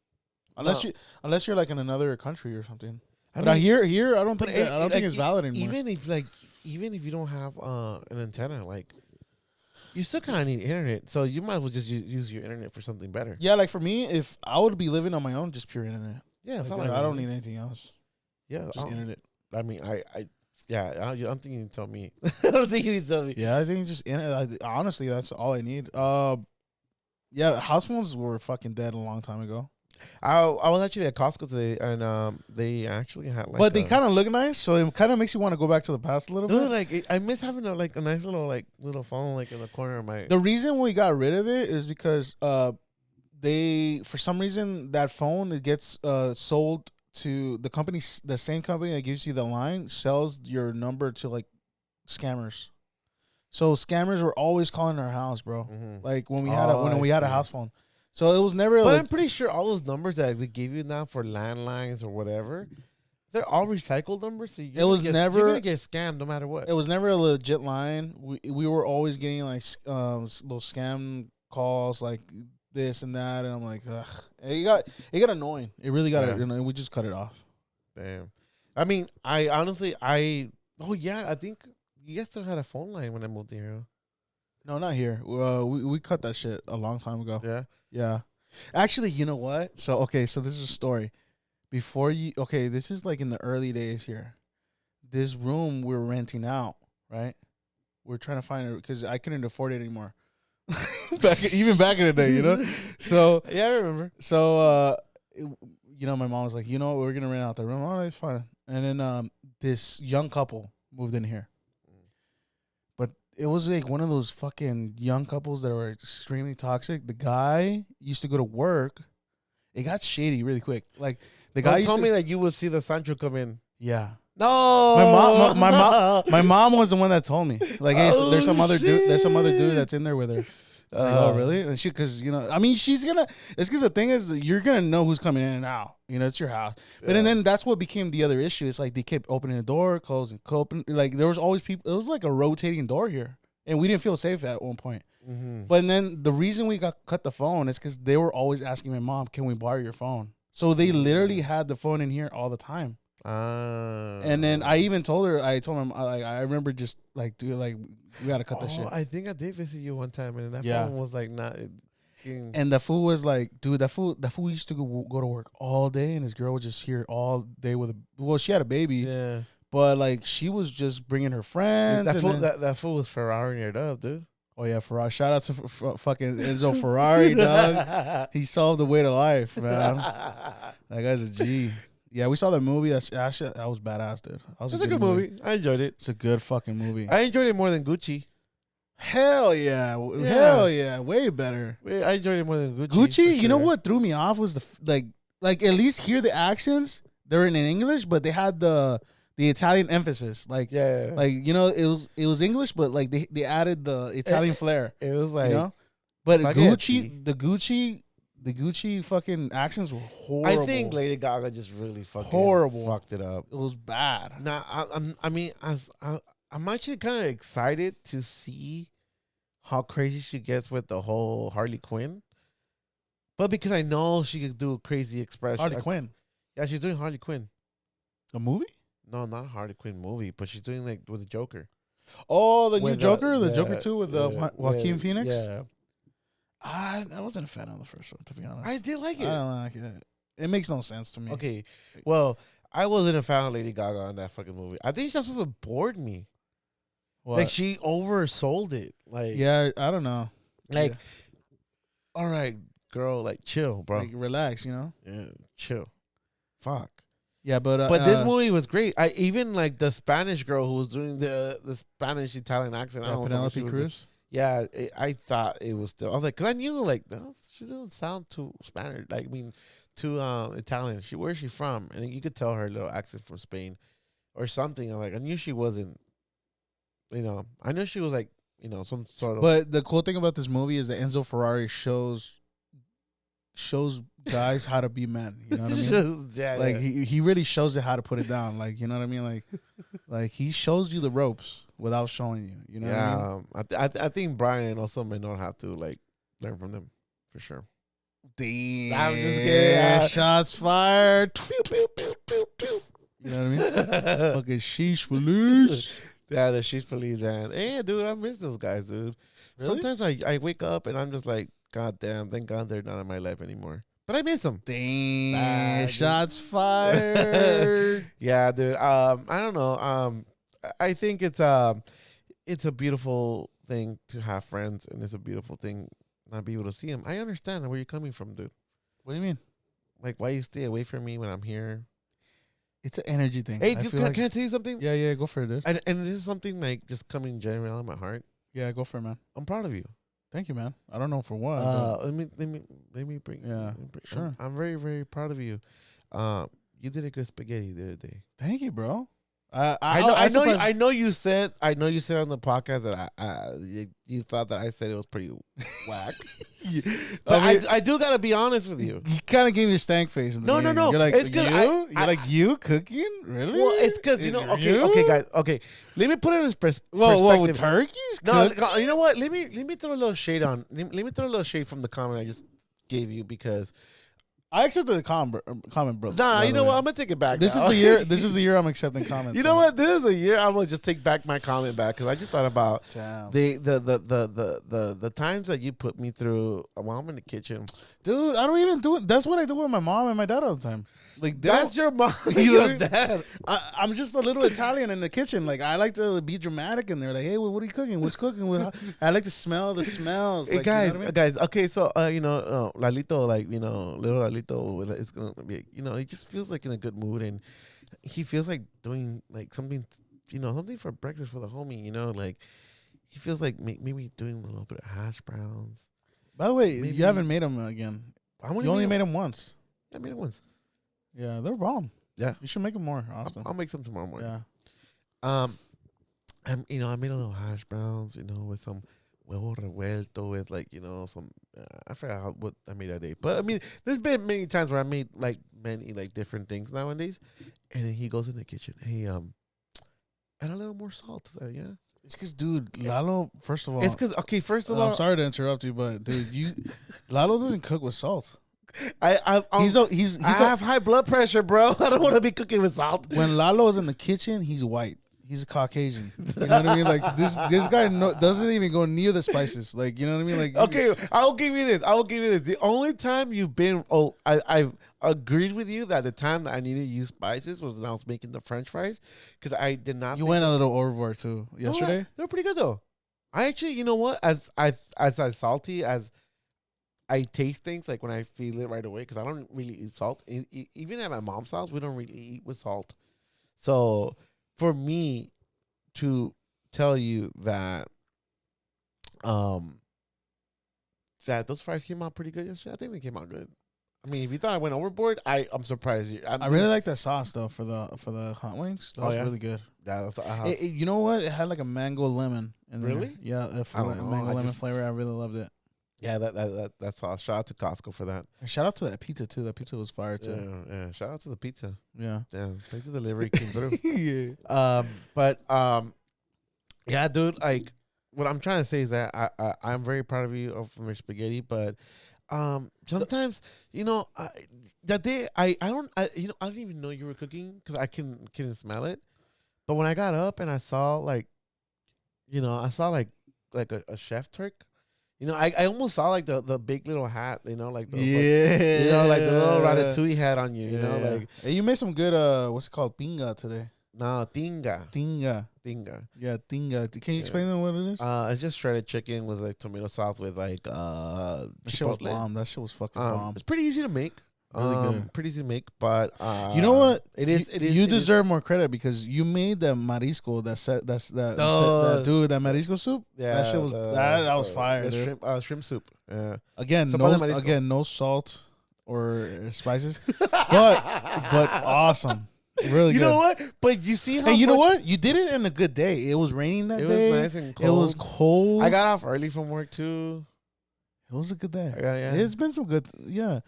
unless you're like in another country or something. But here, I don't think it's valid anymore. Even if you don't have an antenna, like you still kind of need internet, so you might as well just use your internet for something better. Yeah, like for me, if I would be living on my own, just pure internet. Yeah, I don't need anything else. Yeah, just internet. I mean, I'm thinking you tell me. I don't think you need to tell me. Yeah, I think just internet. Honestly, that's all I need. Yeah, house phones were fucking dead a long time ago. I was actually at Costco today, and they actually had like. But they kind of look nice, so it kind of makes you want to go back to the past a little bit. Like I miss having a nice little phone like in the corner of my. The reason we got rid of it is because they for some reason that phone it gets sold to the same company that gives you the line sells your number to like scammers. So scammers were always calling our house, bro. Mm-hmm. Like when we had a house phone. So it was never. But I'm pretty sure all those numbers that they give you now for landlines or whatever, they're all recycled numbers. So you're gonna get scammed no matter what. It was never a legit line. We were always getting like those scam calls like this and that, and I'm like, ugh. It got annoying. It really got it. We just cut it off. Damn. I mean, I honestly, I think you guys still had a phone line when I moved here. No, not here. We cut that shit a long time ago. Yeah. Yeah. Actually, you know what? So this is a story. This is like in the early days here. This room we're renting out, right? We're trying to find it because I couldn't afford it anymore. Even back in the day, you know? So yeah, I remember. So my mom was like, you know what, we're gonna rent out the room. Oh, it's fine. And then this young couple moved in here. It was like one of those fucking young couples that were extremely toxic. The guy used to go to work. It got shady really quick. Like the guy told me that you would see the Sancho come in. Yeah. No. My mom was the one that told me. Like, hey, there's some other dude. There's some other dude that's in there with her. Like, oh, really? And because I mean, she's gonna. It's because the thing is, you're gonna know who's coming in and out. It's your house. But and then that's what became the other issue. It's like they kept opening the door, closing, open. Like there was always people. It was like a rotating door here, and we didn't feel safe at one point. Mm-hmm. But then the reason we got cut the phone is because they were always asking my mom, "Can we borrow your phone?" So they literally had the phone in here all the time. And then I even told her. I told him I remember just like, dude, like we gotta cut that shit. I think I did visit you one time, and that phone was like not. And the fool was like, dude, that fool used to go to work all day, and his girl was just here all day she had a baby, yeah, but like she was just bringing her friends. That fool was Ferrari it up, dude. Oh yeah, Ferrari! Shout out to fucking Enzo Ferrari, dog. He solved the way to life, man. That guy's a G. Yeah, we saw the movie. That was badass, dude. That was a good movie. I enjoyed it. It's a good fucking movie. I enjoyed it more than Gucci. Hell yeah. Hell yeah, way better. I enjoyed it more than Gucci. Gucci, you know what threw me off was like at least hear the accents. They were in English, but they had the Italian emphasis. Like like it was English, but like they added the Italian flair. It was like but the Gucci fucking accents were horrible. I think Lady Gaga just really fucking fucked it up. It was bad. Now I'm actually kind of excited to see how crazy she gets with the whole Harley Quinn. But because I know she could do a crazy expression. Harley Quinn? Yeah, she's doing Harley Quinn. A movie? No, not a Harley Quinn movie, but she's doing like with the Joker. Oh, the new Joker? The Joker 2 with Joaquin Phoenix? Yeah. I wasn't a fan of the first one, to be honest. I did like it. I don't like it. It makes no sense to me. Okay. Well, I wasn't a fan of Lady Gaga on that fucking movie. I think that's what bored me. What? Like she oversold it. Like yeah, I don't know. Like all right, girl, like chill, bro. Like relax, Yeah, chill. Fuck. Yeah, But this movie was great. I even like the Spanish girl who was doing the Spanish Italian accent. I don't know Penelope if she was Cruz. yeah, I thought it was still. I was like, cause I knew like no, she doesn't sound too Spanish. Like I mean, too Italian. Where's she from? And you could tell her little accent from Spain or something. I'm like, I knew she wasn't. I knew she was like some sort of. But the cool thing about this movie is that Enzo Ferrari shows guys how to be men. You know what I mean? Yeah, like yeah. he really shows it how to put it down. Like you know what I mean? Like he shows you the ropes without showing you. You know what I mean? I think Brian also may not have to like learn from them for sure. Damn. I'm just kidding. Shots fired. Pew, pew, pew, pew, pew. You know what I mean? Fucking sheesh police. Yeah, the she's police, man. Hey, dude, I miss those guys, dude. Really? Sometimes I wake up and I'm just like, God damn, thank God they're not in my life anymore. But I miss them. Damn. Shots fired. Yeah, dude. I don't know. I think it's a beautiful thing to have friends, and it's a beautiful thing not be able to see them. I understand where you're coming from, dude. What do you mean? Like, why you stay away from me when I'm here? It's an energy thing. Hey, dude, can I tell you something? Yeah, go for it, dude. And this is something like just coming generally out of my heart. Yeah, go for it, man. I'm proud of you. Thank you, man. I don't know for what. Let me bring. Yeah, sure. I'm very, very proud of you. You did a good spaghetti the other day. Thank you, bro. I know you said on the podcast that you thought that I said it was pretty whack. But I do gotta be honest with you. You kind of gave me a stank face. In the No. beginning. You're like, it's cause you're like you cooking, really? Well, it's because okay, guys. Okay, let me put it in perspective. Whoa, with turkeys? No, you know what? Let me throw a little shade on. Let me throw a little shade from the comment I just gave you because. I accepted the comment, bro. Nah, you know what? I'm gonna take it back. This is the year. This is the year I'm accepting comments. You know what? This is the year I'm gonna just take back my comment back because I just thought about the times that you put me through while I'm in the kitchen. Dude, I don't even do it. That's what I do with my mom and my dad all the time. Like that's your mom, your dad. I'm just a little Italian in the kitchen. Like I like to be dramatic in there. Like, hey, what are you cooking? What's cooking? I like to smell the smells. Hey, like, guys, you know what I mean? guys. Okay, so Lalito, like little Lalito, is gonna be. He just feels like in a good mood, and he feels like doing like something, something for breakfast for the homie. Like he feels like maybe doing a little bit of hash browns. By the way, you haven't made them again. You only made them once. I made it once. Yeah, they're bomb. Yeah, you should make them more often. I'll make some tomorrow morning. Yeah. I made a little hash browns, with some huevo revuelto with like some. I forgot what I made that day, but I mean, there's been many times where I made like many like different things nowadays, and then he goes in the kitchen. Hey, add a little more salt to that, yeah. It's because, dude, Lalo. First of all, it's because first of all, I'm sorry to interrupt you, but dude, Lalo doesn't cook with salt. I have high blood pressure, bro. I don't want to be cooking with salt. When Lalo is in the kitchen, he's white. He's a Caucasian. You know what I mean? Like this guy doesn't even go near the spices. Like, you know what I mean? Like, okay, I will give you this. The only time you've been, I've agreed with you that the time that I needed to use spices was when I was making the French fries because I did not. You went a little overboard too yesterday. No, they're pretty good though. I actually, you know what? As salty as I taste things, like when I feel it right away, because I don't really eat salt. Even at my mom's house, we don't really eat with salt. So for me to tell you that that those fries came out pretty good yesterday, I think they came out good. I mean, if you thought I went overboard, I'm surprised. I really like that sauce though for the hot wings. That was really good. Yeah, you know what? It had like a mango lemon in there. Really? Yeah, mango lemon flavor. I really loved it. Yeah, that sauce. Shout out to Costco for that. And shout out to that pizza too. That pizza was fire too. Yeah. Shout out to the pizza. Yeah. Damn, pizza delivery came through. Yeah. Yeah, dude. Like, what I'm trying to say is that I'm very proud of you of your spaghetti, but sometimes that day I didn't even know you were cooking because I couldn't smell it. But when I got up and I saw like a chef Turk. I almost saw like the big little hat, like the like the little ratatouille hat on you, like. Hey, you made some good what's it called, pinga today? No, tinga. Tinga. Yeah, tinga. Can you explain them what it is? It's just shredded chicken with like tomato sauce with like That shit was chipotle. bomb. That shit was fucking bomb. It's pretty easy to make. Really good. Pretty easy to make, but You know what? It is. You deserve more credit because you made that marisco. That dude. That marisco soup. Yeah, that shit was that was fire. The Dude. shrimp soup. Yeah. Again, Sopa de marisco. no salt or spices, but awesome. Really You good. know what? But you see how. Hey, you know what? You did it in a good day. It was raining that It day. was nice and cold. It was cold. I got off early from work too. It was a good day. Yeah. It's been some good. Yeah.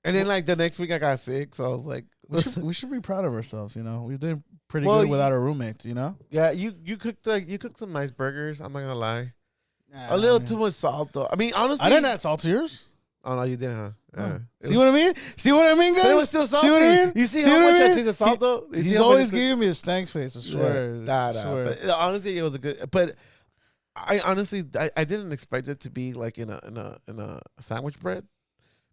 And then like the next week I got sick, so I was like, We should be proud of ourselves. You know, we did pretty Well, good without our roommates. You know. yeah, you cooked some nice burgers. I'm not gonna lie. A little too much salt though. I mean, honestly, I didn't add salt to yours. Oh no, you didn't, huh? Yeah. See what I mean? See what I mean, guys? But it was still salty. See what I mean? You see how much I taste of salt though? He's always giving me a stank face. I swear. Nah. I swear. But honestly, it was a good. But I honestly, I didn't expect it to be like in a sandwich bread.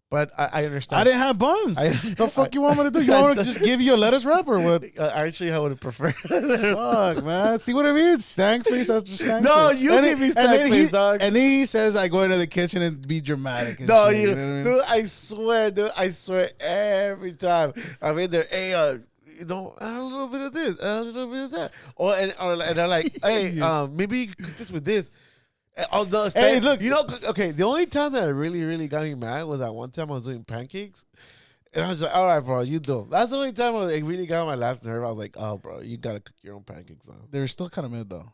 But I understand. I didn't have buns. The fuck you want me to do? You want me to just give you a lettuce wrap or what? Actually, I would have preferred. Fuck, man. See what I mean? Stank face after stank No, face. you give me stank face, dog. And then he says I go into the kitchen and be dramatic. And No, shit, you, know what I mean? dude, I swear, every time I'm in there, hey, you know, add a little bit of this, add a little bit of that, and they're like, hey, maybe you cook this with this. Hey, look, you know, okay, the only time that really got me mad was that one time I was doing pancakes, and I was like, all right, bro, you do. That's the only time it really got on my last nerve. I was like, oh, bro, you gotta cook your own pancakes now. They were still kind of mid though.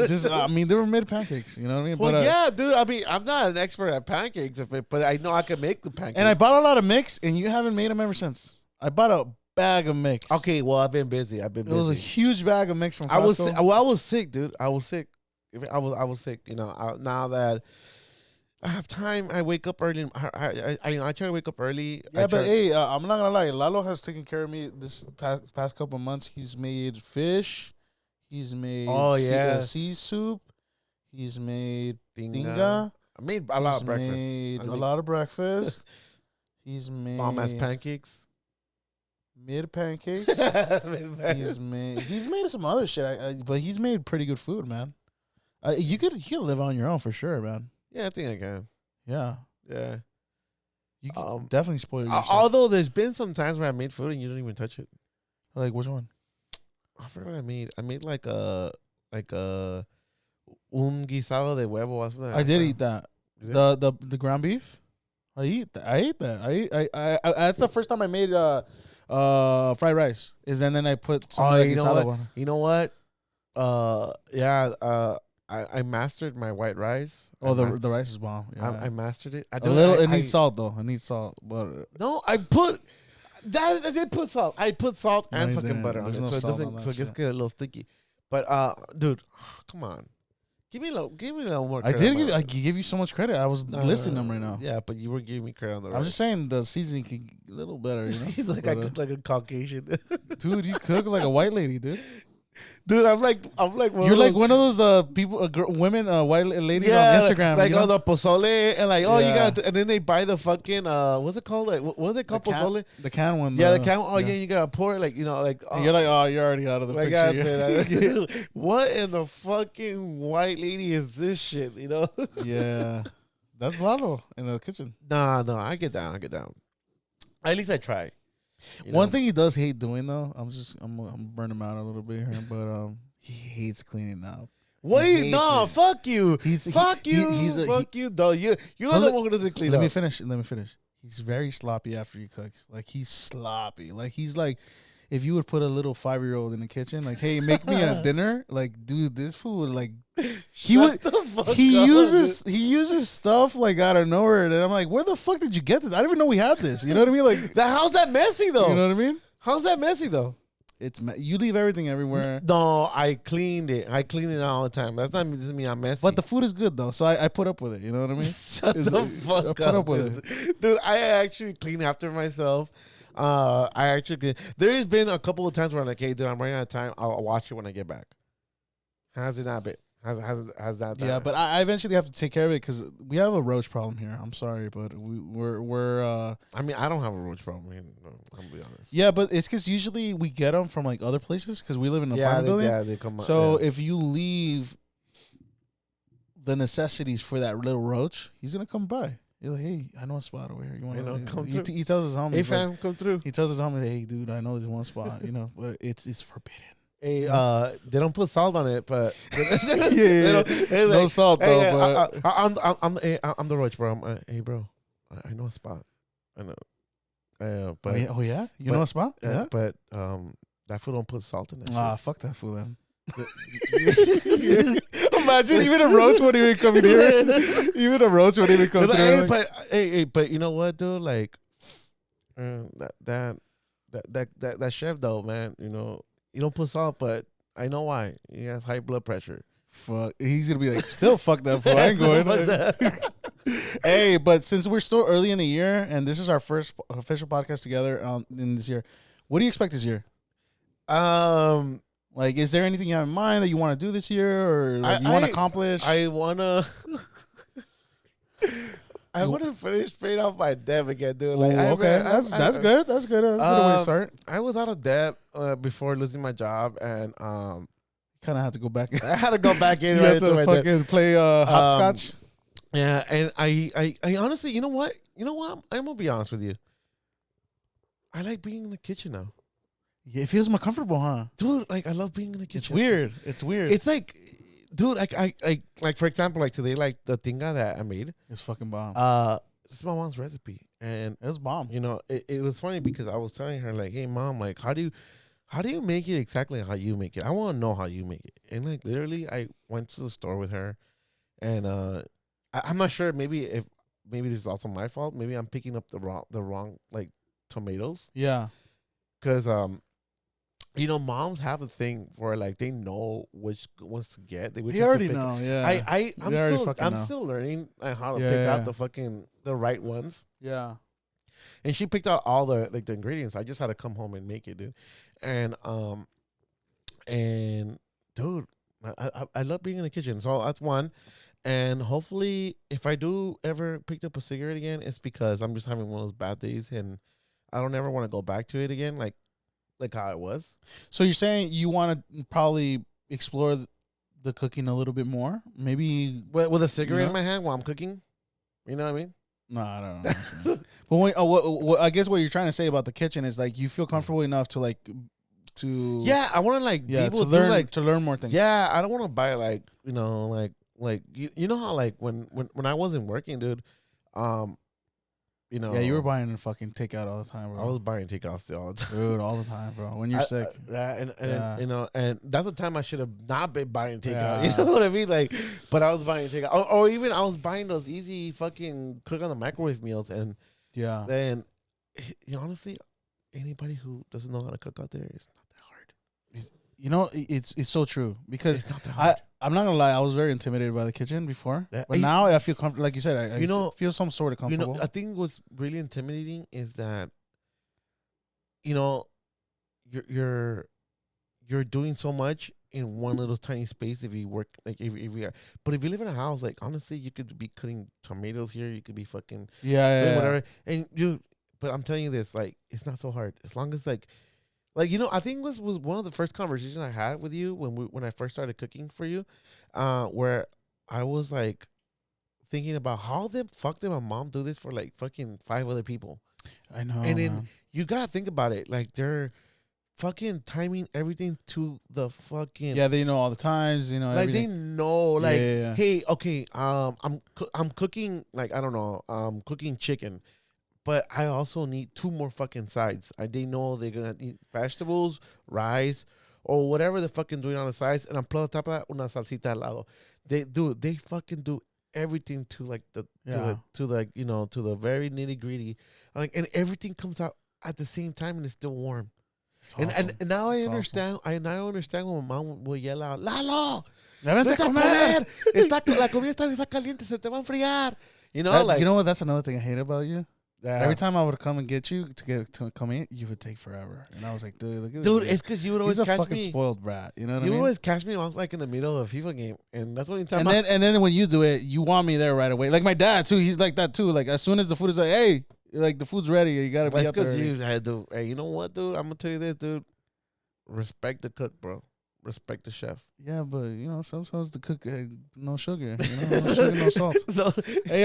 Just, I mean, they were mid pancakes. You know what I mean? Well, but, yeah, dude. I mean, I'm not an expert at pancakes, but I know I can make the pancakes. And I bought a lot of mix, and you haven't made them ever since. I bought a bag of mix. Okay, well, I've been busy. It was a huge bag of mix from Costco. I was sick, dude. I was sick. I was sick. You know, now that I have time, I wake up early. I try to wake up early. Yeah, but hey, I'm not gonna lie. Lalo has taken care of me this past couple months. He's made fish. He's made sea soup. He's made tinga. I made a lot of breakfast. Made a lot of breakfast. He's made bomb ass pancakes. Mid pancakes. he's made some other shit. But he's made pretty good food, man. You could live on your own for sure, man. Yeah, I think I can. Yeah. You can definitely spoil yourself. Although there's been some times where I made food and you don't even touch it. Like which one? I forgot what I made. I made like a un guisado de huevo or something. I did eat that. The ground beef. I ate that. I that's the first time I made fried rice. And then I put some guisado on. You know what? I mastered my white rice. Oh, the rice is bomb. Yeah. I mastered it. It needs salt though. It needs salt, but no, I did put salt. I put salt and fucking butter on it, so it doesn't. So it gets get a little sticky. But dude, come on, give me a little more. Credit I give you so much credit. I was listing them right now. Yeah, but you were giving me credit on the rice. I'm just saying the seasoning could get a little better. You know, he's like I cook like a Caucasian. Dude, you cook like a white lady, dude. Dude, I'm like you're like one of those people, women, white ladies on Instagram, like you know? the pozole and like you got, and then they buy the fucking what's it called? Like what's it called? Pozole, the can one. Yeah, the can. Oh yeah, you gotta pour it like like. And you're like, oh, you're already out of the picture. I say that. What in the fucking white lady is this shit? You know? Yeah, that's Lalo in the kitchen. No, I get down. At least I try. One thing he does hate doing though, I'm burning him out a little bit here, but he hates cleaning up. Wait, no, fuck you. Fuck you, though. You're the one who doesn't clean up. Let me finish. He's very sloppy after he cooks. Like he's sloppy. Like he's like, if you would put a little 5-year-old in the kitchen, like, hey, make me a dinner. Like, dude, this food, like, he uses stuff like out of nowhere, and I'm like, where the fuck did you get this? I didn't even know we had this. You know what I mean? Like, how's that messy though? You know what I mean? How's that messy though? You leave everything everywhere. No, I cleaned it. I clean it all the time. That's not mean I'm messy. But the food is good though, so I put up with it. You know what I mean? Shut the fuck up. Put up with it, dude. I actually clean after myself. There's been a couple of times where I'm like, hey, dude, I'm running out of time. I'll watch it when I get back. How's it not been? Has that? Yeah, but I eventually have to take care of it because we have a roach problem here. I'm sorry, but we're. I mean, I don't have a roach problem. I'm gonna be honest. Yeah, but it's because usually we get them from like other places because we live in an apartment building. Yeah, they come. So if you leave the necessities for that little roach, he's gonna come by. He's like, hey, I know a spot over here. You want to come through? He tells his homies, hey fam, come through. He tells his homies, hey, dude, I know there's one spot. But it's forbidden. Hey, they don't put salt on it, but yeah, no like, salt though. Hey, but I'm the roach, bro. Hey, bro, I know a spot. I know. But oh yeah, you know a spot? Yeah, but that food don't put salt in it. Fuck that food then. Imagine even a roach wouldn't even come in here. Even a roach wouldn't even come through. But you know what, dude? Like that chef though, man. You don't put salt, but I know why. He has high blood pressure. Fuck, he's gonna be like, still fuck that fool. I ain't going. Hey, but since we're still early in the year and this is our first official podcast together in this year, what do you expect this year? Like, is there anything you have in mind that you want to do this year, or like you want to accomplish? I wanna finish paying off my debt again, dude. Like, okay, that's good. That's good. That's a good way to start. I was out of debt before losing my job, and kind of had to go back. I had to go back in. You had to fucking play hopscotch. Yeah, and I honestly, you know what? I'm gonna be honest with you. I like being in the kitchen now. Yeah, it feels more comfortable, huh? Dude, like I love being in the kitchen. It's weird. It's like, dude, like for example, like today, like the tinga that I made. It's fucking bomb. This is my mom's recipe, and it was bomb. It was funny because I was telling her like, hey mom, like how do you make it exactly how you make it? I want to know how you make it. And like literally, I went to the store with her, and I'm not sure. Maybe this is also my fault. Maybe I'm picking up the wrong like tomatoes. Yeah, because moms have a thing where like they know which ones to get. They already know. Yeah, I'm still learning how to pick out the right ones. Yeah, and she picked out all the ingredients. I just had to come home and make it, dude. And dude, I love being in the kitchen. So that's one. And hopefully, if I do ever pick up a cigarette again, it's because I'm just having one of those bad days, and I don't ever want to go back to it again. Like how it was. So you're saying you want to probably explore the cooking a little bit more? Maybe with a cigarette in my hand while I'm cooking? You know what I mean? No, I don't know. But what I guess what you're trying to say about the kitchen is like you feel comfortable enough to like to I want to learn more things. Yeah, I don't want to buy like you know how like when I wasn't working, dude. Yeah, you were buying fucking takeout all the time, bro. I was buying takeout still all the time. Dude, all the time, bro. When you're sick. And that's the time I should have not been buying takeout. You know what I mean? Like, but I was buying takeout. Or even I was buying those easy fucking cook on the microwave meals. And then, honestly, anybody who doesn't know how to cook out there, it's not that hard. It's so true. Because it's not that hard. I'm not gonna lie, I was very intimidated by the kitchen before, but now I feel comfortable. Like you said, I feel some sort of comfortable. I think what's really intimidating is that, you're doing so much in one little tiny space. If you work but if you live in a house, like honestly, you could be cutting tomatoes here. You could be fucking doing whatever, and But I'm telling you this, like it's not so hard as long as like. I think this was one of the first conversations I had with you when I first started cooking for you, where I was like thinking about how the fuck did my mom do this for like fucking 5 other people? I know. And then you gotta think about it, like they're fucking timing everything to the fucking they know all the times, like everything. They know like hey, okay, I'm cooking like I don't know, cooking chicken. But I also need 2 more fucking sides. They know they're going to eat vegetables, rice, or whatever they're fucking doing on the sides. And I'm plus on top of that, una salsita al lado. They fucking do everything to like to the very nitty gritty. Like, and everything comes out at the same time and it's still warm. Awesome. And now I understand. Awesome. I now understand when my mom will yell out, Lalo, vete a comer. La comida está caliente, se te va a enfriar. You know what? That's another thing I hate about you. Yeah. Every time I would come and get you to come in, you would take forever. And I was like, dude, look at Dude, this. it's because you would always He's a catch fucking me. spoiled brat. You know what I You mean? always catch me when I was like in the middle of a FIFA game, and that's the only time. And then when you do it, you want me there right away. Like my dad too. He's like that too. Like as soon as the food is like, hey, like the food's ready, you gotta be That's up there. because you had to. Hey, you know what, dude? I'm gonna tell you this, dude. Respect the cook, bro. Respect the chef. Yeah, but you know sometimes the cook no sugar, you know, no sugar, no salt. No. Hey,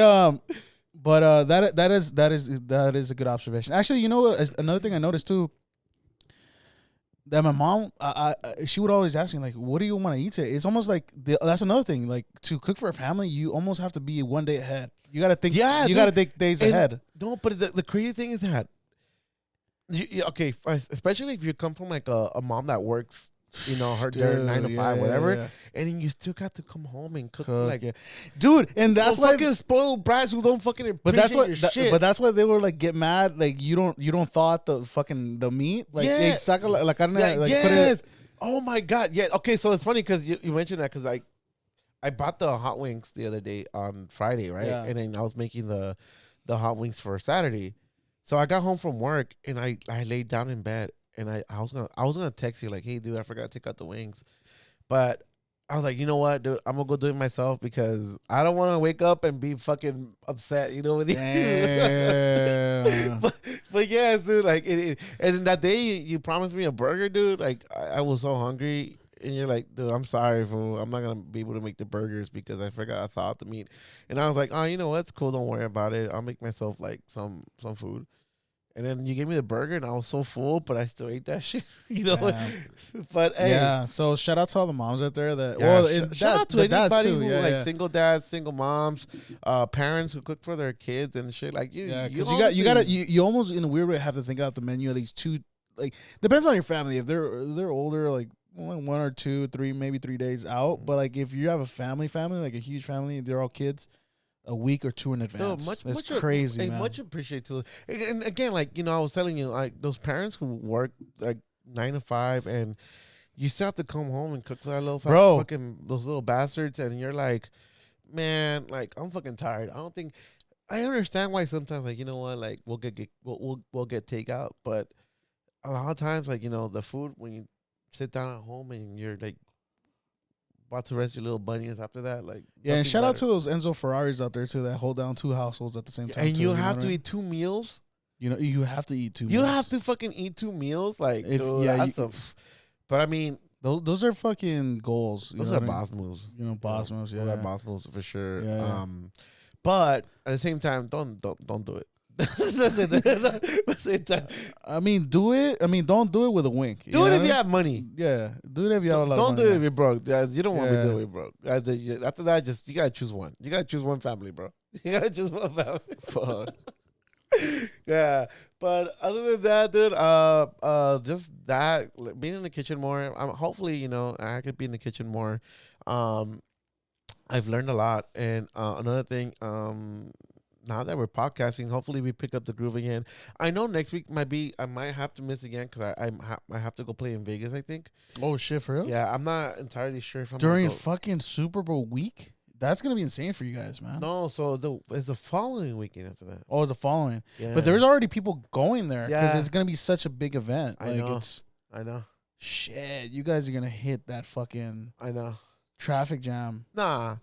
but that is a good observation. Actually, you know what? Another thing I noticed too. That my mom, she would always ask me like, "What do you want to eat today?" It's almost like that's another thing. Like to cook for a family, you almost have to be one day ahead. You got to think. Yeah, you got to think days ahead. No, but the crazy thing is that, okay, especially if you come from like a mom that works, you know, their 9 to 5, whatever, and then you still got to come home and cook like, dude, and that's why fucking spoiled brats who don't fucking appreciate but that's what your shit. but that's why they were like get mad like you don't thaw out the fucking the meat like they saca la carne like put it. Oh my god, yeah. Okay, so it's funny because you mentioned that because I bought the hot wings the other day on Friday, right? Yeah. And then I was making the hot wings for Saturday. So I got home from work and I laid down in bed and I was gonna text you like, hey dude, I forgot to take out the wings. But I was like, you know what, dude, I'm gonna go do it myself because I don't wanna wake up and be fucking upset, you know, with you. but yes, dude, like and that day you promised me a burger, dude. Like I was so hungry. And you're like, dude, I'm sorry, fool. I'm not gonna be able to make the burgers because I forgot I thawed out the meat. And I was like, oh, you know what? It's cool. Don't worry about it. I'll make myself like some food. And then you gave me the burger, and I was so full, but I still ate that shit. You know, but hey, yeah. So shout out to all the moms out there that shout out to anybody too. who single dads, single moms, parents who cook for their kids and shit like you. Yeah, because you almost in a weird way have to think out the menu at least two. Like depends on your family. If they're older, like 1 or 2, 3, maybe 3 days out. But like if you have a family, like a huge family, they're all kids. A week or 2 in advance. That's crazy, man. Much appreciated. And again, like, you know, I was telling you, like, those parents who work, like, 9 to 5, and you still have to come home and cook for that little fucking, those little bastards, and you're like, man, like, I'm fucking tired. I understand why sometimes, like, you know what, like, we'll get takeout, but a lot of times, like, you know, the food, when you sit down at home and you're, like, about to rest your little bunnies after that, like and shout out to those Enzo Ferraris out there too that hold down 2 households at the same time. And you have to eat 2 meals. You know, you have to eat 2 meals. You have to fucking eat 2 meals, like but I mean, those are fucking goals. Those are boss moves. You know, boss moves. Yeah, those are boss moves for sure. Yeah. But at the same time, don't do it. I mean, do it. I mean, don't do it with a wink. Do it if you have money. Yeah, do it if you have a lot of money. Don't do it if you're broke. You don't want me to do it if you're broke. After that, you gotta choose one. You gotta choose one family, bro. You gotta choose one family. Fuck. Yeah, but other than that, dude, just that being in the kitchen more. Hopefully, you know, I could be in the kitchen more. I've learned a lot, and another thing, now that we're podcasting, hopefully we pick up the groove again. I know next week I might have to miss again because I have to go play in Vegas, I think. Oh shit, for real? Yeah, I'm not entirely sure if I'm during fucking Super Bowl week. That's gonna be insane for you guys, man. No, so it's the following weekend after that. Oh, it's the following. Yeah. But there's already people going there because Yeah. it's gonna be such a big event. I know. Shit, you guys are gonna hit that fucking traffic jam. Nah.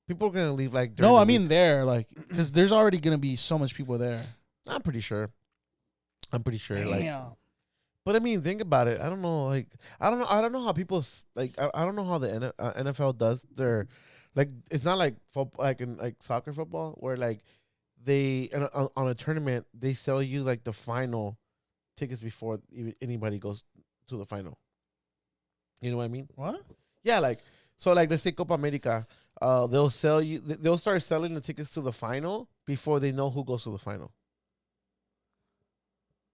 People are going to leave like... No, I mean there, like... Because there's already going to be so much people there. I'm pretty sure. Damn. Like... But I mean, think about it. I don't know, like... I don't know how people... Like, I don't know how the NFL does their... Like, it's not like football, like in like soccer football, where like they... On a tournament, they sell you like the final tickets before anybody goes to the final. You know what I mean? What? Yeah, like... So, like, let's say Copa America, they'll start selling the tickets to the final before they know who goes to the final.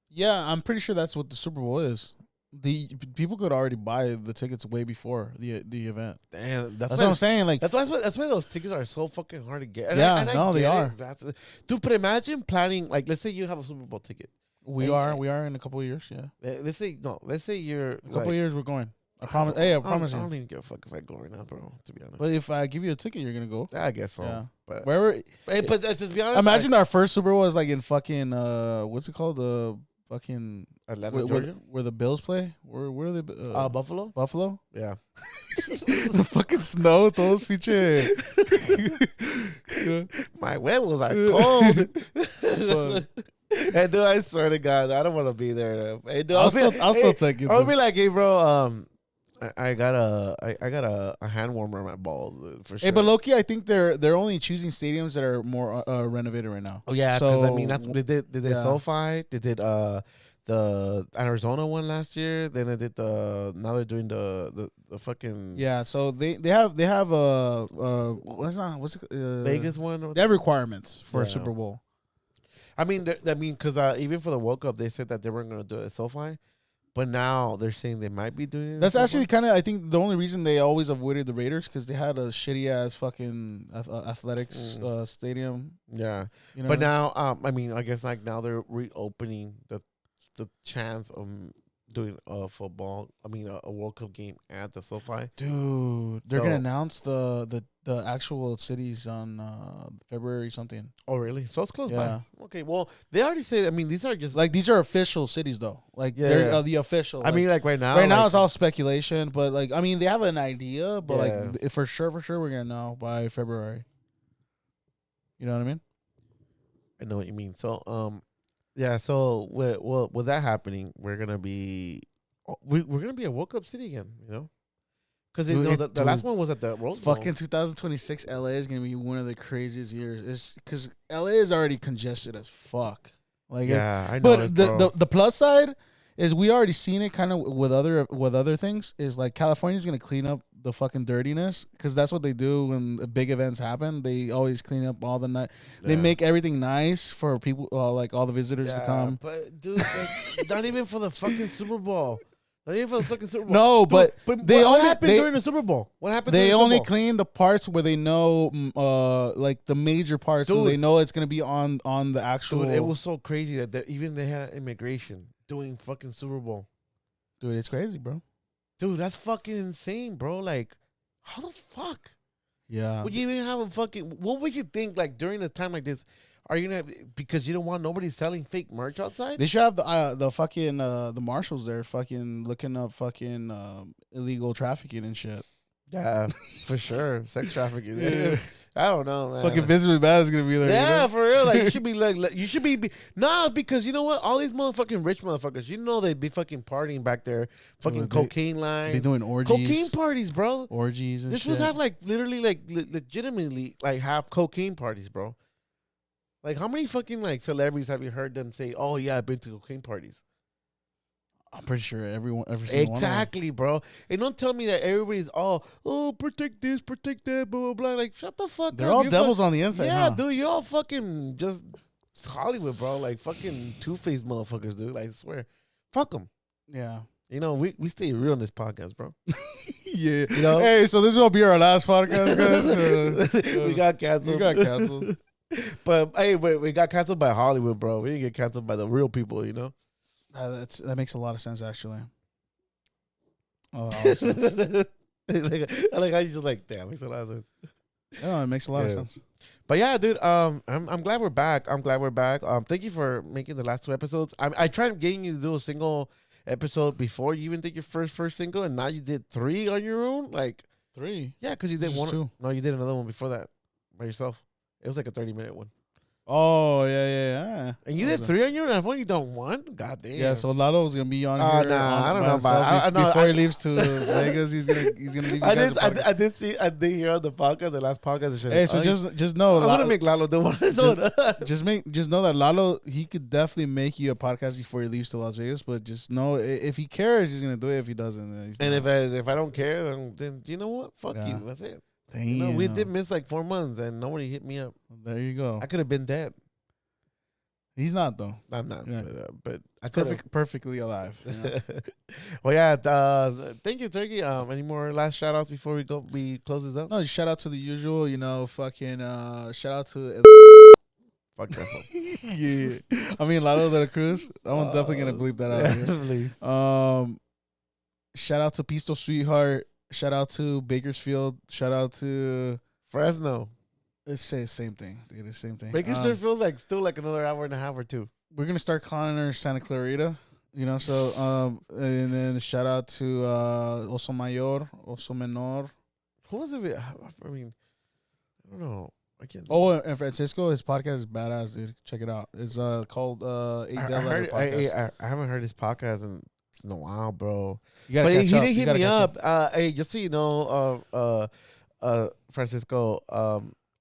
Yeah, I'm pretty sure that's what the Super Bowl is. The people could already buy the tickets way before the event. Damn, that's what I'm saying. Like that's why those tickets are so fucking hard to get. And they are. Dude, but imagine planning. Like, let's say you have a Super Bowl ticket. We are in a couple of years. Yeah. Let's say you're a couple of years. We're going. I promise. Hey, I I promise don't you. even give a fuck if I go right now, bro. To be honest, But if I give you a ticket, you're gonna go. I guess so. Yeah. But Wherever. hey, but to be honest, Imagine our first Super Bowl is like in fucking what's it called? The fucking Atlanta, Georgia, where the Bills play. Where are they? Buffalo. Buffalo. Yeah. The fucking snow, those feature. My huevos are cold. Hey, dude, I swear to God, I don't want to be there. Hey, dude, I'll still take it. I'll be like, hey, bro, I got a hand warmer in my balls for sure. Hey, but Loki, I think they're only choosing stadiums that are more renovated right now. Oh yeah, because I mean that's they did yeah. SoFi, they did the Arizona one last year, then they did now they're doing the fucking So they have what's it Vegas one. They have requirements for a Yeah. Super Bowl. I mean because even for the World Cup they said that they weren't gonna do it at SoFi, but now they're saying they might be doing it. That's actually kind of, I think, the only reason they always avoided the Raiders because they had a shitty ass fucking athletics stadium. Yeah, You know but now I mean I guess like now they're reopening the chance of doing a football. I mean a World Cup game at the SoFi. Dude, they're gonna announce the actual cities on February something. Oh really? So it's close Yeah. by. Okay, well they already said. I mean these are just Like these are official cities though. Like they're the official. I mean like right now. Right now it's all speculation, but like I mean they have an idea, but Yeah. like for sure we're gonna know by February. You know what I mean? I know what you mean. So yeah. So with that happening, we're gonna be we're gonna be a World Cup city again. You know. Because the last one was at the Rose Bowl. Fucking 2026 LA is gonna be one of the craziest years. It's because LA is already congested as fuck. Like yeah, I know. But the plus side is we already seen it kind of with other things. Is like California's gonna clean up the fucking dirtiness because that's what they do when the big events happen. They always clean up all the night. Yeah. They make everything nice for people, like all the visitors to come. But dude, like, not even for the fucking Super Bowl. Not even for the fucking Super Bowl. No, dude, but what happened during the Super Bowl? What happened? They only clean the parts where they know, like the major parts, so they know it's gonna be on the actual. Dude, it was so crazy that they had immigration doing fucking Super Bowl. Dude, it's crazy, bro. Dude, that's fucking insane, bro. Like, how the fuck? Yeah. Would you even have a fucking? What would you think? Like during a time like this, are you gonna because you don't want nobody selling fake merch outside? They should have the fucking the marshals there, fucking looking up fucking illegal trafficking and shit. Yeah, for sure, sex trafficking. Yeah. I don't know, man. Fucking Vince McMahon is gonna be there. Yeah, you know? for real. Like you should be like you should be because you know what? All these motherfucking rich motherfuckers, you know they'd be fucking partying back there, fucking cocaine lines. Be doing orgies, cocaine parties, bro. Orgies and this shit. was have like literally like legitimately like have cocaine parties, bro. Like how many fucking like celebrities have you heard them say, "Oh yeah, I've been to cocaine parties"? I'm pretty sure every single exactly, one bro. And don't tell me that everybody's all, protect this, protect that, blah blah blah. Like, shut the fuck They're up. all devils on the inside. Yeah, huh? dude, you're all fucking just Hollywood, bro. Like fucking two-faced motherfuckers, dude. Like, I swear, fuck them. Yeah. You know, we stay real in this podcast, bro. Yeah. You know? Hey, so this will be our last podcast, guys. We got canceled. We got canceled. But hey, we got canceled by Hollywood, bro. We didn't get canceled by the real people, you know. That makes a lot of sense, actually. Oh, like I just like damn, makes a lot of sense. No, it makes a lot of sense. But yeah, dude, I'm glad we're back. Thank you for making the last two episodes. I tried getting you to do a single episode before you even did your first single, and now you did 3 on your own. Like 3, yeah, because you did one. 2. No, you did another one before that by yourself. It was like a 30-minute one. Oh yeah. And you did 3 on your own. I've only done 1. God damn. Yeah, so Lalo's gonna be on here. Nah, I don't know about before he leaves to Vegas. He's gonna leave. You I did hear on the podcast, the last podcast. Hey, so just know, I'm gonna make Lalo do one. Just know that Lalo, he could definitely make you a podcast before he leaves to Las Vegas. But just know if he cares, he's gonna do it. If he doesn't, he's and not. if I don't care, then you know what? Fuck you. That's it. Damn. You know, we did miss like 4 months, and nobody hit me up. There you go. I could have been dead. He's not though. I'm not, yeah. but I perfectly alive. You know? Well, yeah. Thank you, Turkey. Any more last shout outs before we close this up? No, shout out to the usual. You know, fucking shout out to. Fuck that. Yeah, I mean Lalo de la Cruz. I'm definitely gonna bleep that out. Please. Shout out to Pistol Sweetheart. Shout out to Bakersfield. Shout out to Fresno. let's say the same thing. Dude, the same thing. Bakersfield feels like still like another hour and a half or two. We're gonna start calling her Santa Clarita. You know, so and then shout out to Oso Mayor, Oso Menor. Who was it? I mean, I don't know. I can't. Oh, and Francisco, his podcast is badass, dude. Check it out. It's called Eight Dead Letter Podcast. I haven't heard his podcast in a while, bro. You gotta But he catch up. didn't You hit gotta me catch up. Hey, just so you know, Francisco,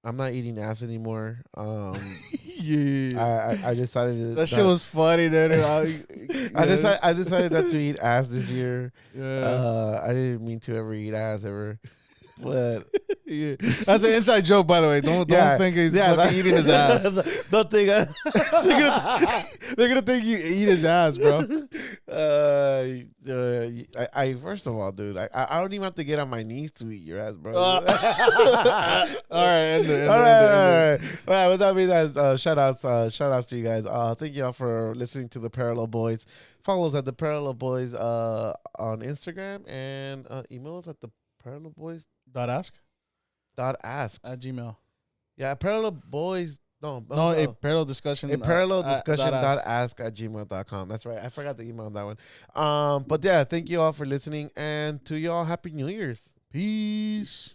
I'm not eating ass anymore. Yeah. I decided to, That shit was funny, dude. I decided not to eat ass this year. Yeah. I didn't mean to ever eat ass ever, but Yeah. That's an inside joke, by the way. Don't think he's fucking eating his ass. Don't think They're gonna think you eat his ass, bro. I first of all, dude, I don't even have to get on my knees to eat your ass, bro. All right, end it. All right. With that being said, shout outs to you guys. Thank y'all for listening to the Parallel Boys. Follow us at the Parallel Boys on Instagram and email us at the Parallel Boys .ask .ask at Gmail. Yeah, Parallel Boys. No, a parallel discussion. A parallel discussion.ask at gmail.com. That's right. I forgot the email on that one. But yeah, thank you all for listening, and to y'all, Happy New Year's. Peace.